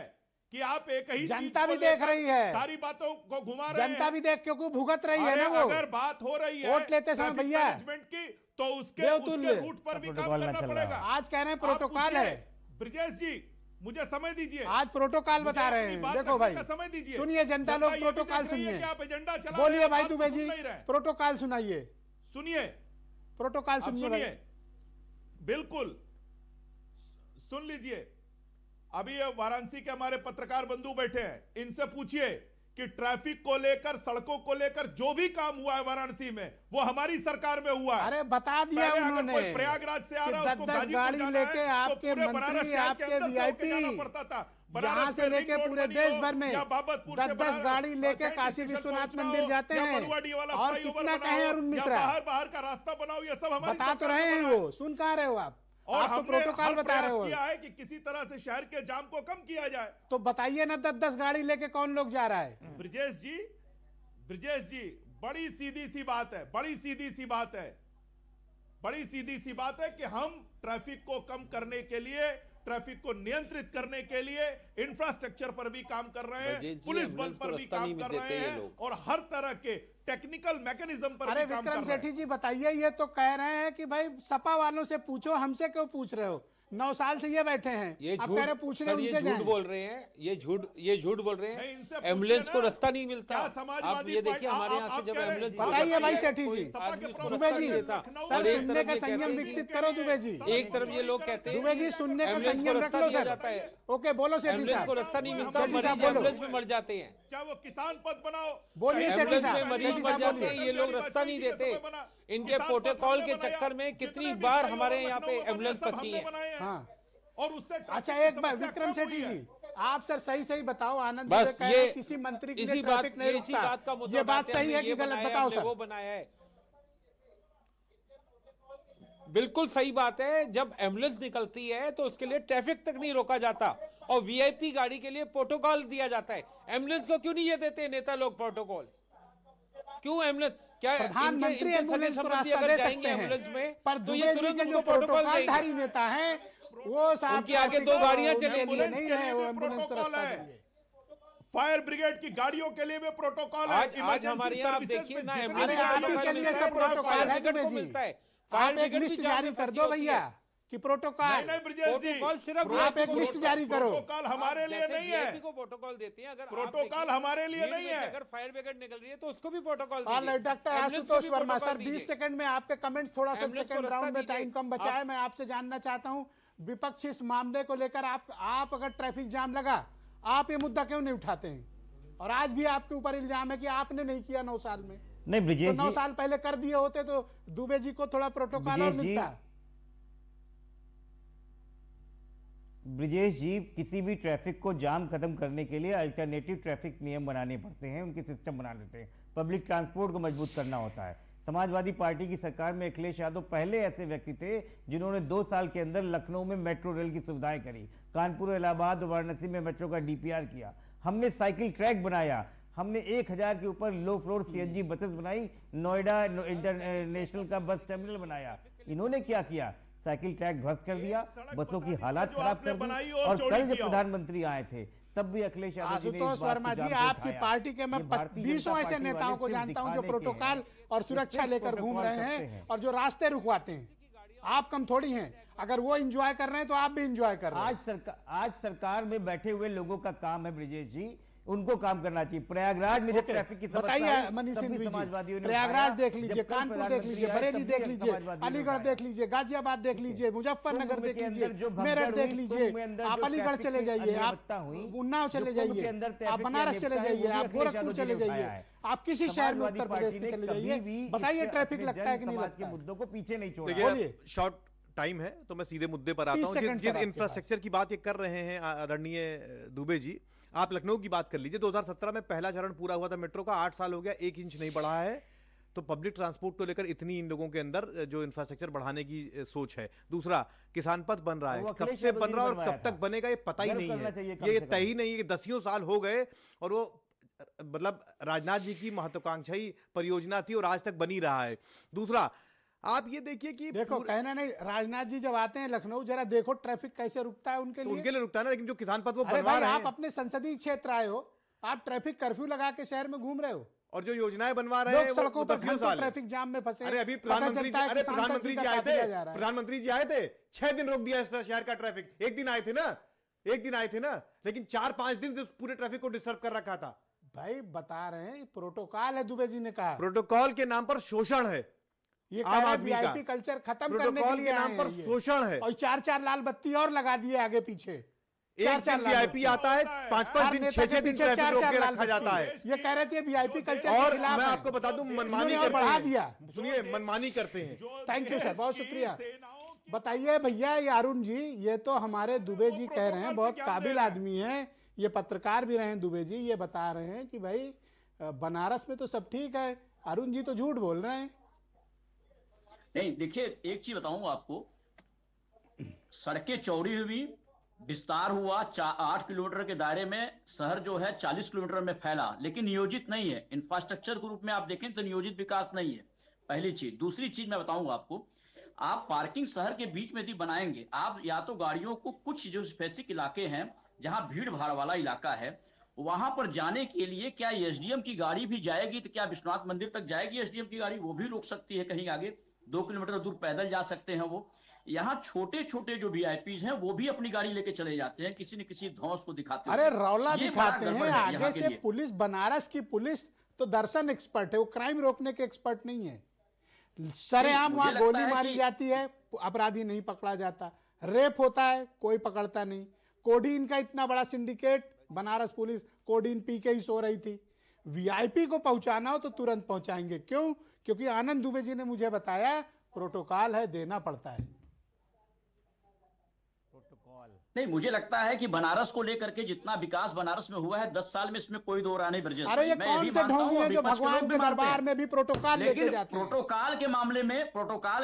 L: कि आप एक ही
A: जनता
L: चीज
A: भी
L: को
A: देख
L: लेकर
A: रही है,
L: सारी बातों को घुमा रहे हैं।
A: जनता भी देख क्योंकि भुगत रही है
L: अरे
A: ना वो।
L: अगर बात हो रही है
A: वोट लेते समय
L: ट्रैफिक
A: भैया
L: मैनेजमेंट की, तो उसके
A: देवतुल्य
L: रूट पर भी काम
F: प्रोटोकॉल ना
L: करना
F: चल रहा
L: पड़ेगा।
F: है।
A: आज कह रहे हैं
L: आप
A: प्रोटोकॉल
L: पूछिए,
A: है,
L: ब्रजेश जी मुझे समय दीजिए।
A: आज प्रोटोकॉल
L: मुझे
A: बता रहे
L: अपनी
A: हैं।
L: बात
A: देखो
L: रखने
A: भाई
L: का समय दीजिए।
A: सुनिए, जनता लोग
L: ये भी
A: प्रोटोकॉल
L: देख रही है
A: सुनिए।
L: कि आप एजेंडा चला रहे
A: बोलिए
L: हैं,
A: भाई
L: बात को
A: दुबे
L: सुन
A: जी,
L: नहीं रहे।
A: प्रोटोकॉल सुनाइए,
L: सुनिए,
A: प्रोटोकॉल
L: आप
A: सुनिए भाई।
L: सुनिए, बिल्कुल सुन लीजिए। अभी ये वाराणसी के हमारे पत्रकार बंधु बैठे हैं, इनसे पूछिए कि ट्रैफिक को लेकर, सड़कों को लेकर जो भी काम हुआ है वाराणसी में, वो हमारी सरकार में हुआ है।
A: अरे बता दिया
L: पहले अगर
A: उन्होंने
L: कोई प्रयागराज से आ
A: कि
L: रहा है, उसको
A: 10-10
L: गाजीपुर
A: गाड़ी
L: जाना है,
A: लेके
L: तो
A: आपके
L: पूरे बनारस
A: मंत्री,
L: शहर के
A: आपके
L: अंदर से होके
A: वीआईपी
L: जाना पड़ता था।
A: यहाँ
L: बनारस
A: से
L: में
A: लेके
L: रिंग रोड
A: पूरे
L: बनी
A: देश
L: हो,
A: भर में
L: या बाबतपुर से
A: 10-10
L: बनारस
A: गाड़ी लेके
L: कैंट
A: काशी
L: स्टेशन
A: विश्वनाथ
L: पहुंचना
A: मंदिर
L: हो,
A: जाते
L: या
A: हैं।
L: बलुआडी वाला
A: और
L: फ्लाईओवर
A: कितना
L: बनाओ,
A: कहें अरुण
L: या
A: मिश्रा,
L: बाहर का रास्ता बनाओ, ये सब हमारी
A: बता तो
L: सरकार
A: रहे
L: ने
A: हैं
L: बनाया।
A: वो, सुन कहाँ रहे हो आप?
L: और
A: आप तो
L: हमने
A: प्रोटोकॉल
L: हर
A: बता रहे
L: प्रयास
A: हो।
L: किया है कि किसी तरह से शहर के जाम को कम किया जाए।
A: तो बताइए ना, 10-10 गाड़ी लेके कौन लोग जा रहा है?
L: ब्रजेश जी बड़ी सीधी सी बात है, बड़ी सीधी सी बात है कि हम ट्रैफिक को कम करने के लिए, ट्रैफिक को नियंत्रित करने के लिए इंफ्रास्ट्रक्चर पर भी काम कर रहे हैं, पुलिस बल पर भी काम कर रहे हैं, और हर तरह के टेक्निकल मैकेनिज्म पर
A: अरे
L: भी काम कर
A: विक्रम
L: रहे हैं।
A: सेठी जी बताइए, ये तो कह रहे हैं कि भाई सपा वालों से पूछो, हमसे क्यों पूछ रहे हो? 9 साल से ये बैठे हैं,
K: ये
A: अब
K: झूठ,
A: कह रहे पूछने
K: सर, ये
A: उनसे
K: झूठ
A: जाएं।
K: बोल रहे हैं, ये झूठ बोल रहे
L: नहीं,
K: हैं।
L: इनसे पूछिए
K: एम्बुलेंस
L: ना,
K: को रास्ता नहीं मिलता।
L: क्या
K: आप
L: समाजवादी
K: ये देखिए,
L: पार्टी-
K: हमारे यहाँ से
L: आप
K: जब
L: कह रहे हैं-
K: एम्बुलेंस
A: बताइए भाई सेठी जी, दुबे जी, सर सुनने का संयम विकसित करो दुबे जी।
K: एक तरफ ये लोग कहते हैं
A: दुबे जी सुनने का
K: एम्बुलेंस को
A: संयम रख
K: रास्ता
A: लो
K: दिया
A: सर।
K: जाता है,
A: ओके बोलो सेठी
K: एम्बुलेंस को
A: साहब,
K: रास्ता नहीं मिलता,
A: सेठी साहब
K: मरीज
A: बोलो।
K: एम्बुलेंस में मर जाते हैं।
L: चाहे वो किसान पद बनाओ,
A: बोलिए
L: चाहे
A: सेठी
K: एम्बुलेंस
A: साहब,
K: में मरीज
A: सेठी
K: मर
A: साहब
K: जाते
A: बोलिए।
K: हैं, ये लोग रास्ता नहीं देते। इनके प्रोटोकॉल के चक्कर में कितनी बार हमारे यहाँ पे एम्बुलेंस फंसी है।
A: हाँ,
L: और उससे
A: अच्छा एक बार विक्रम सेठी जी, आप सर सही बताओ, आनंद
K: बस
A: दुबे कह रहे हैं
K: ये
A: किसी मंत्री के
K: इसी
A: लिए
K: बात,
A: ट्रैफिक नहीं
K: इसी बात का
A: रुकता,
K: मुद्दा
A: ये बात
K: उठाते हैं,
A: सही है
K: हमने
A: कि
K: ये
A: गलत?
K: बनाया है,
A: बताओ
K: हमने
A: सर।
K: वो बनाया है। बिल्कुल सही बात है, जब एम्बुलेंस निकलती है तो उसके लिए ट्रैफिक तक नहीं रोका जाता, और वीआईपी गाड़ी के लिए प्रोटोकॉल दिया जाता है। एम्बुलेंस को क्यों नहीं ये देते नेता लोग प्रोटोकॉल? क्यों एम्बुलेंस, क्या
A: प्रधानमंत्री एम्बुलेंस को रास्ता
K: अगर
A: दे
K: जाएंगे
A: सकते
K: एम्बुलेंस
A: हैं,
K: में
A: पर
K: तो ये
A: दुबे जी
K: तुरंत
A: के जो
K: उनको प्रोटोकॉल
A: प्रोटोकॉलधारी
K: देंगे।
A: नेता हैं वो साहब
K: उनके आगे
A: ट्रैफिक
K: 2 गाड़ियां
A: को
K: चलेंगी।
A: लिए नहीं है, वो एम्बुलेंस को
L: प्रोटोकॉल
A: रास्ता
L: है।
A: देंगे।
L: फायर ब्रिगेड की गाड़ियों के लिए भी प्रोटोकॉल है।
K: आज हमारे यहाँ आप देखिए ना,
A: अरे आप ही के लिए सब प्रोटोकॉल है दुबे जी, आप एक लिस्ट जारी कर दो भैया कि प्रोटोकॉल,
L: नहीं ब्रजेश जी,
K: प्रोटोकॉल सिर्फ
A: आप एक लिस्ट जारी करो।
L: प्रोटोकॉल हमारे लिए नहीं है,
K: को प्रोटोकॉल देते हैं। अगर आप
L: प्रोटोकॉल
K: देखिए,
L: हमारे लिए
K: नीट
L: नहीं
K: में
L: है।
K: अगर फायर ब्रिगेड निकल रही है तो उसको भी प्रोटोकॉल
A: और
K: दीजिए।
A: डॉक्टर
K: एम्बुलेंस को
A: आशुतोष
K: भी
A: वर्मा
K: प्रोटोकॉल
A: सर 20
K: दीजिए।
A: सेकंड में आपके कमेंट्स थोड़ा सा
K: एम्बुलेंस को
A: सेकंड
K: रास्ता
A: राउंड में
K: दीजिए।
A: टाइम कम बचा है, मैं आपसे जानना चाहता हूं विपक्ष इस मामले को लेकर आप अगर ट्रैफिक जाम लगा, आप ये मुद्दा क्यों नहीं उठाते हैं? और आज भी आपके ऊपर इल्जाम है कि आपने नहीं किया 9 साल में,
F: नहीं
A: तो
F: ब्रिजेश
A: 9
F: जी,
A: साल पहले कर दिए होते तो दुबे जी को थोड़ा प्रोटोकॉल और
F: ब्रिजेश जी,
A: मिलता।
F: ब्रिजेश जी, किसी भी ट्रैफिक को जाम खत्म करने के लिए अल्टरनेटिव ट्रैफिक नियम बनाने पड़ते हैं, उनके सिस्टम बना लेते हैं, पब्लिक ट्रांसपोर्ट को मजबूत करना होता है। समाजवादी पार्टी की सरकार में अखिलेश यादव पहले ऐसे व्यक्ति थे जिन्होंने 2 साल के अंदर लखनऊ में मेट्रो रेल की सुविधाएं करी, कानपुर, इलाहाबाद, वाराणसी में मेट्रो का डीपीआर किया, हमने साइकिल ट्रैक बनाया, हमने 1000 के ऊपर लो फ्लोर सीएनजी बसेस बनाई, नोएडा इंटरनेशनल का बस टर्मिनल बनाया। इन्होंने क्या किया? साइकिल ट्रैक ध्वस्त कर दिया, बसों की हालत खराब कर दी, और कल जब प्रधानमंत्री आए थे तब भी अखिलेश यादव जी ने इस
A: आशुतोष
F: बात
A: वर्मा
F: को
A: जी,
F: जाम पे
A: आपकी
F: उठाया।
A: पार्टी के मैं
F: ये भारतीय
A: 20
F: जनता
A: ऐसे
F: पार्टी
A: नेताओं
F: वाले
A: को
F: सिर्फ
A: जानता हूं जो
F: दिखाने के
A: प्रोटोकॉल
F: हैं,
A: और सुरक्षा
F: सिर्फ
A: लेकर घूम
F: प्रोटोकॉल
A: रहे
F: करते
A: हैं
F: हैं।
A: और जो रास्ते रुकवाते हैं। आप कम थोड़ी हैं, अगर वो एंजॉय कर रहे हैं तो आप भी एंजॉय कर रहे हैं।
F: आज सरकार में बैठे हुए लोगों का काम है ब्रिजेश जी, उनको काम करना चाहिए। प्रयागराज में जब
A: ओके,
F: ट्रैफिक की समस्या
A: बताइए
F: आई,
A: मनीष
F: तब भी
A: सिंह जी,
F: समाजवादियों ने
A: प्रयागराज
F: उठाया।
A: देख
F: जब
A: लीजिए,
F: कल
A: कानपुर देख
F: प्रधानमंत्री
A: लीजिए,
F: आए,
A: बरेली
F: तब
A: देख
F: भी
A: लीजिए,
F: समाजवादियों ने
A: अलीगढ़
F: उठाया।
A: देख लीजिए, गाजियाबाद देख लीजिए, मुजफ्फरनगर
F: कुंभ
A: देख
F: के
A: लीजिए,
F: अंदर जो भगदड़
A: मेरठ देख
F: हुई,
A: लीजिए,
F: कुंभ में अंदर
A: आप
F: जो
A: अलीगढ़
F: ट्रैफिक
A: चले
F: की
A: जाइए, आप
F: अनियमितता हुई,
A: उन्नाव
F: जो
A: चले
F: कुंभ के
A: जाइए,
F: अंदर
A: आप
F: ट्रैफिक की
A: बनारस चले
F: अनियमितता है,
A: जाइए,
F: वो भी
A: आप
F: अखिलेश
A: गोरखपुर
F: यादव जी
A: चले
F: ने उठाया
A: जाइए,
F: है।
A: आप किसी शहर में
F: समाजवादी
A: उत्तर प्रदेश
F: पार्टी
A: में
F: ने
A: चले
F: कभी
A: जाइए,
F: भी
A: बताइए
F: इसके
A: ट्रैफिक
F: अपने
A: लगता है कि नहीं
F: समाज
A: लगता
F: के
A: है?
F: मुद्दों को पीछे नहीं छोड़ा।
A: बोलिए।
G: शॉर्ट टाइम है तो मैं सीधे मुद्दे पर आता
A: 30
G: हूँ।
A: सेकंड
G: जिस
A: सर आपके
G: इंफ्रास्ट्रक्चर की बात ये कर रहे हैं आदरणीय दुबे जी, आप लखनऊ की बात कर लीजिए। 2017 में पहला चरण पूरा हुआ था मेट्रो का, 8 साल हो गया, 1 इंच नहीं बढ़ा है। तो पब्लिक ट्रांसपोर्ट को लेकर इतनी इन लोगों के अंदर जो इंफ्रास्ट्रक्चर बढ़ाने की सोच है। दूसरा, किसान पथ बन रहा है, कब से बन रहा है और कब तक बनेगा ये पता ही नहीं है, ये तय ही नहीं है कि 10 साल हो गए और वो मतलब राजनाथ जी की महत्वाकांक्षी परियोजना थी और आज तक बनी रहा है। दूसरा, आप ये देखिए कि
A: देखो कहना नहीं, राजनाथ जी जब आते हैं लखनऊ जरा देखो ट्रैफिक कैसे रुकता है उनके लिए।
G: उनके लिए रुकता है ना, लेकिन जो किसान पथ वो
A: अरे
G: बनवा
A: भाई
G: रहे
A: आप
G: हैं
A: अपने संसदीय क्षेत्र आए हो, आप ट्रैफिक कर्फ्यू लगा के शहर में घूम रहे हो
G: और जो योजनाएं बनवा रहे
A: लोग
G: हैं
A: सड़कों पर
G: 10 साल है।
A: ट्रैफिक जाम में फंसे।
G: अरे अभी
A: पता
G: प्रधानमंत्री
A: चलता है कि सांसद
G: प्रधानमंत्री
A: का
G: जी आए
A: काफिला जा रहा
G: थे,
A: है।
G: प्रधानमंत्री जी आए थे, 6 दिन रोक दिया इस शहर का ट्रैफिक। एक दिन आए थे ना, एक दिन आए थे ना, लेकिन 4-5 दिन से पूरे ट्रैफिक को डिस्टर्ब कर रखा था।
A: भाई बता रहे हैं प्रोटोकॉल है, दुबे जी ने कहा
G: प्रोटोकॉल के नाम पर शोषण है,
A: ये
G: आम आदमी का
A: वीआईपी कल्चर खत्म करने के
G: प्रोटोकॉल
A: लिए
G: के नाम
A: आए
G: पर
A: हैं ये।
G: शोषण है।
A: और 4-4 लाल बत्ती और लगा दिए आगे पीछे।
G: एक दिन वीआईपी आता है, 5-5 दिन 6-6 दिन ट्रैफिक रोक के रखा जाता है।
A: ये कह रहे थे वीआईपी कल्चर के
G: और
A: खिलाफ
G: मैं
A: है।
G: आपको बता दूं, मनमानी
A: इन्होंने और
G: करते
A: बढ़ा
G: हैं।
A: दिया।
G: सुनिए, मनमानी करते हैं।
A: थैंक यू सर, बहुत शुक्रिया। बताइए भैया, ये अरुण जी, ये तो हमारे दुबे जी कह रहे हैं, बहुत काबिल आदमी हैं, ये पत्रकार भी रहे हैं दुबे जी, ये बता रहे हैं कि भाई बनारस में तो सब ठीक है। अरुण जी तो झूठ बोल रहे हैं।
J: नहीं देखिए, एक चीज बताऊं आपको, सड़कें चौड़ी हुई, विस्तार हुआ, 8 किलोमीटर के दायरे में शहर जो है 40 किलोमीटर में फैला, लेकिन नियोजित नहीं है। इंफ्रास्ट्रक्चर के रूप में आप देखें तो नियोजित विकास नहीं है, पहली चीज। दूसरी चीज मैं बताऊंगा आपको, आप पार्किंग शहर के बीच में यदि बनाएंगे, आप या तो गाड़ियों को, कुछ जो स्पेसिफिक इलाके हैं जहां भीड़ भाड़ वाला इलाका है, वहां पर जाने के लिए क्या एसडीएम की गाड़ी भी जाएगी? तो क्या विश्वनाथ मंदिर तक जाएगी एसडीएम की गाड़ी? वो भी रोक सकती है कहीं आगे, 2 किलोमीटर दूर पैदल जा सकते हैं वो। यहाँ छोटे छोटे जो वीआईपीज हैं वो भी अपनी गाड़ी लेके चले जाते हैं, किसी न किसी धौंस को दिखाते
A: अरे
J: हुए।
A: रौला
J: ये
A: दिखाते
J: बड़ा
A: हैं
J: गड़बड़ है
A: आगे
J: यहाँ के
A: से।
J: लिए।
A: पुलिस, बनारस की पुलिस तो दर्शन एक्सपर्ट है, वो क्राइम रोकने के एक्सपर्ट नहीं है। सरेआम
J: मुझे
A: वहां
J: लगता
A: गोली
J: है
A: मारी
J: कि-
A: जाती है, अपराधी नहीं पकड़ा जाता। रेप होता है, कोई पकड़ता नहीं। कोडीन का इतना बड़ा syndicate, Banaras police codeine P के ही सो रही थी। वीआईपी को पहुंचाना हो तो तुरंत पहुंचाएंगे। क्यों? क्योंकि आनंद दुबे जी ने मुझे बताया प्रोटोकॉल है, देना पड़ता है।
J: नहीं, मुझे लगता है कि बनारस को लेकर के जितना विकास बनारस में हुआ है 10 साल में, इसमें कोई दो राय नहीं ब्रजेश।
A: अरे ये
J: मैं
A: कौन
J: भी
A: से
J: मानता हूं
A: ढोंगी
J: और
A: हैं जो
J: विपक्ष के
A: भगवान
J: लोग
A: के
J: भी मानते
A: दरबार
J: हैं।
A: में भी प्रोटोकॉल लेके
J: लेकिन
A: जाते हैं।
J: प्रोटोकॉल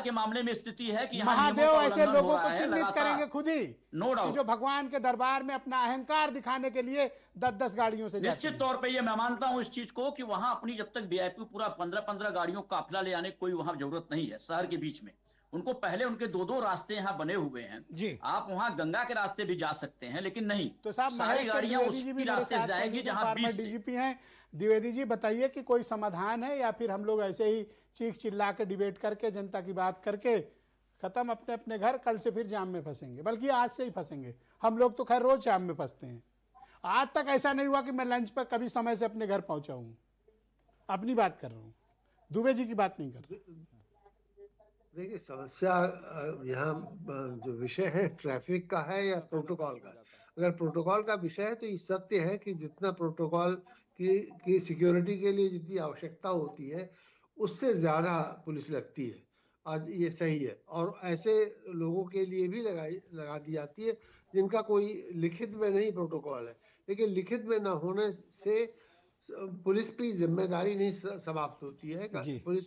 J: के मामले में स्थिति है कि यहाँ
A: महादेव
J: नियमों का
A: ऐसे
J: उल्लंघन हो
A: लोगों
J: रहा
A: को
J: है
A: चिन्हित
J: लगातार।
A: करेंगे खुद ही,
J: नो
A: कि
J: डाउट।
A: जो भगवान के दरबार में अपना अहंकार दिखाने के लिए 10-10 गाड़ियों से जाते
J: निश्चित
A: हैं।
J: तौर पे ये मैं मानता हूं इस चीज को कि वहां अपनी जब तक वीआईपी पूरा 15-15 गाड़ियों का काफिला ले आने की कोई वहां जरूरत नहीं है शहर के बीच में। उनको पहले उनके 2-2 रास्ते यहाँ बने हुए हैं
A: जी।
J: आप वहां गंगा के रास्ते भी जा सकते हैं, लेकिन नहीं,
A: तो साहब
J: सारी
A: महेश
J: गाड़ियां
A: द्विवेदी जी
J: उसी
A: भी मेरे
J: रास्ते से
A: साथ
J: जाएंगी
A: मौजूद हैं,
J: जहां
A: फार्मर
J: 20 से।
A: डीजीपी हैं। द्विवेदी जी बताइए कि कोई समाधान है या फिर हम लोग ऐसे ही चीख चिल्ला के डिबेट करके, जनता की बात करके खत्म, अपने अपने घर, कल से फिर जाम में फंसेंगे, बल्कि आज से ही फंसेंगे। हम लोग तो खैर रोज जाम में फंसते हैं। आज तक ऐसा नहीं हुआ कि मैं लंच पर कभी समय से अपने घर पहुंचा हूं। अपनी बात कर रहा हूं, दुबे जी की बात नहीं कर रहा।
H: देखिए, समस्या यहाँ जो विषय है ट्रैफिक का है या प्रोटोकॉल का। अगर प्रोटोकॉल का विषय है तो ये सत्य है कि जितना प्रोटोकॉल की सिक्योरिटी के लिए जितनी आवश्यकता होती है उससे ज़्यादा पुलिस लगती है। आज ये सही है, और ऐसे लोगों के लिए भी लगा दी जाती है जिनका कोई लिखित में नहीं प्रोटोकॉल है। लेकिन लिखित में न होने से पुलिस की जिम्मेदारी नहीं समाप्त होती है। पुलिस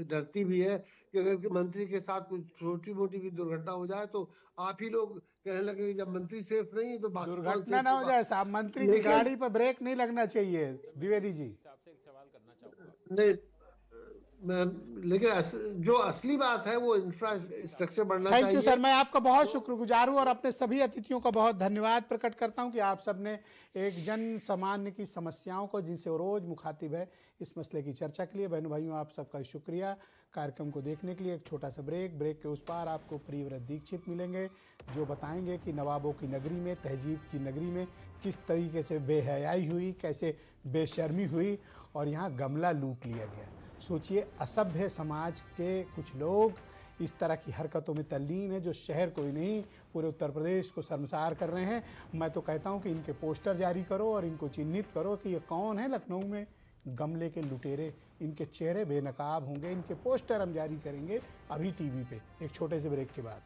H: डरती भी है कि अगर मंत्री के साथ कुछ छोटी मोटी भी दुर्घटना हो जाए तो आप ही लोग कहने लगे जब मंत्री सेफ नहीं है तो बाकी कौन
A: दुर्घटना
H: safe
A: ना हो
H: होगा?
A: जाए साहब, मंत्री की गाड़ी पर ब्रेक नहीं लगना चाहिए। द्विवेदी जी,
H: नहीं, लेकिन जो असली बात है वो इंफ्रास्ट्रक्चर बढ़ना चाहिए।
A: थैंक यू सर, मैं आपका बहुत शुक्रगुजार हूँ और अपने सभी अतिथियों का बहुत धन्यवाद प्रकट करता हूँ कि आप सबने एक जन सामान्य की समस्याओं को, जिनसे वो रोज मुखातिब है, इस मसले की चर्चा के लिए। बहनों भाइयों, आप सबका शुक्रिया कार्यक्रम को देखने के लिए। एक छोटा सा ब्रेक के उस पार आपको प्रियव्रत दीक्षित मिलेंगे जो बताएंगे कि नवाबों की नगरी में, तहजीब की नगरी में किस तरीके से बेहयाई हुई, कैसे बेशर्मी हुई और यहाँ गमला लूट लिया गया। सोचिए, असभ्य समाज के कुछ लोग इस तरह की हरकतों में तल्लीन है जो शहर को ही नहीं पूरे उत्तर प्रदेश को शर्मसार कर रहे हैं। मैं तो कहता हूं कि इनके पोस्टर जारी करो और इनको चिन्हित करो कि ये कौन है लखनऊ में गमले के लुटेरे। इनके चेहरे बेनकाब होंगे, इनके पोस्टर हम जारी करेंगे अभी टीवी पे, एक छोटे से ब्रेक के बाद।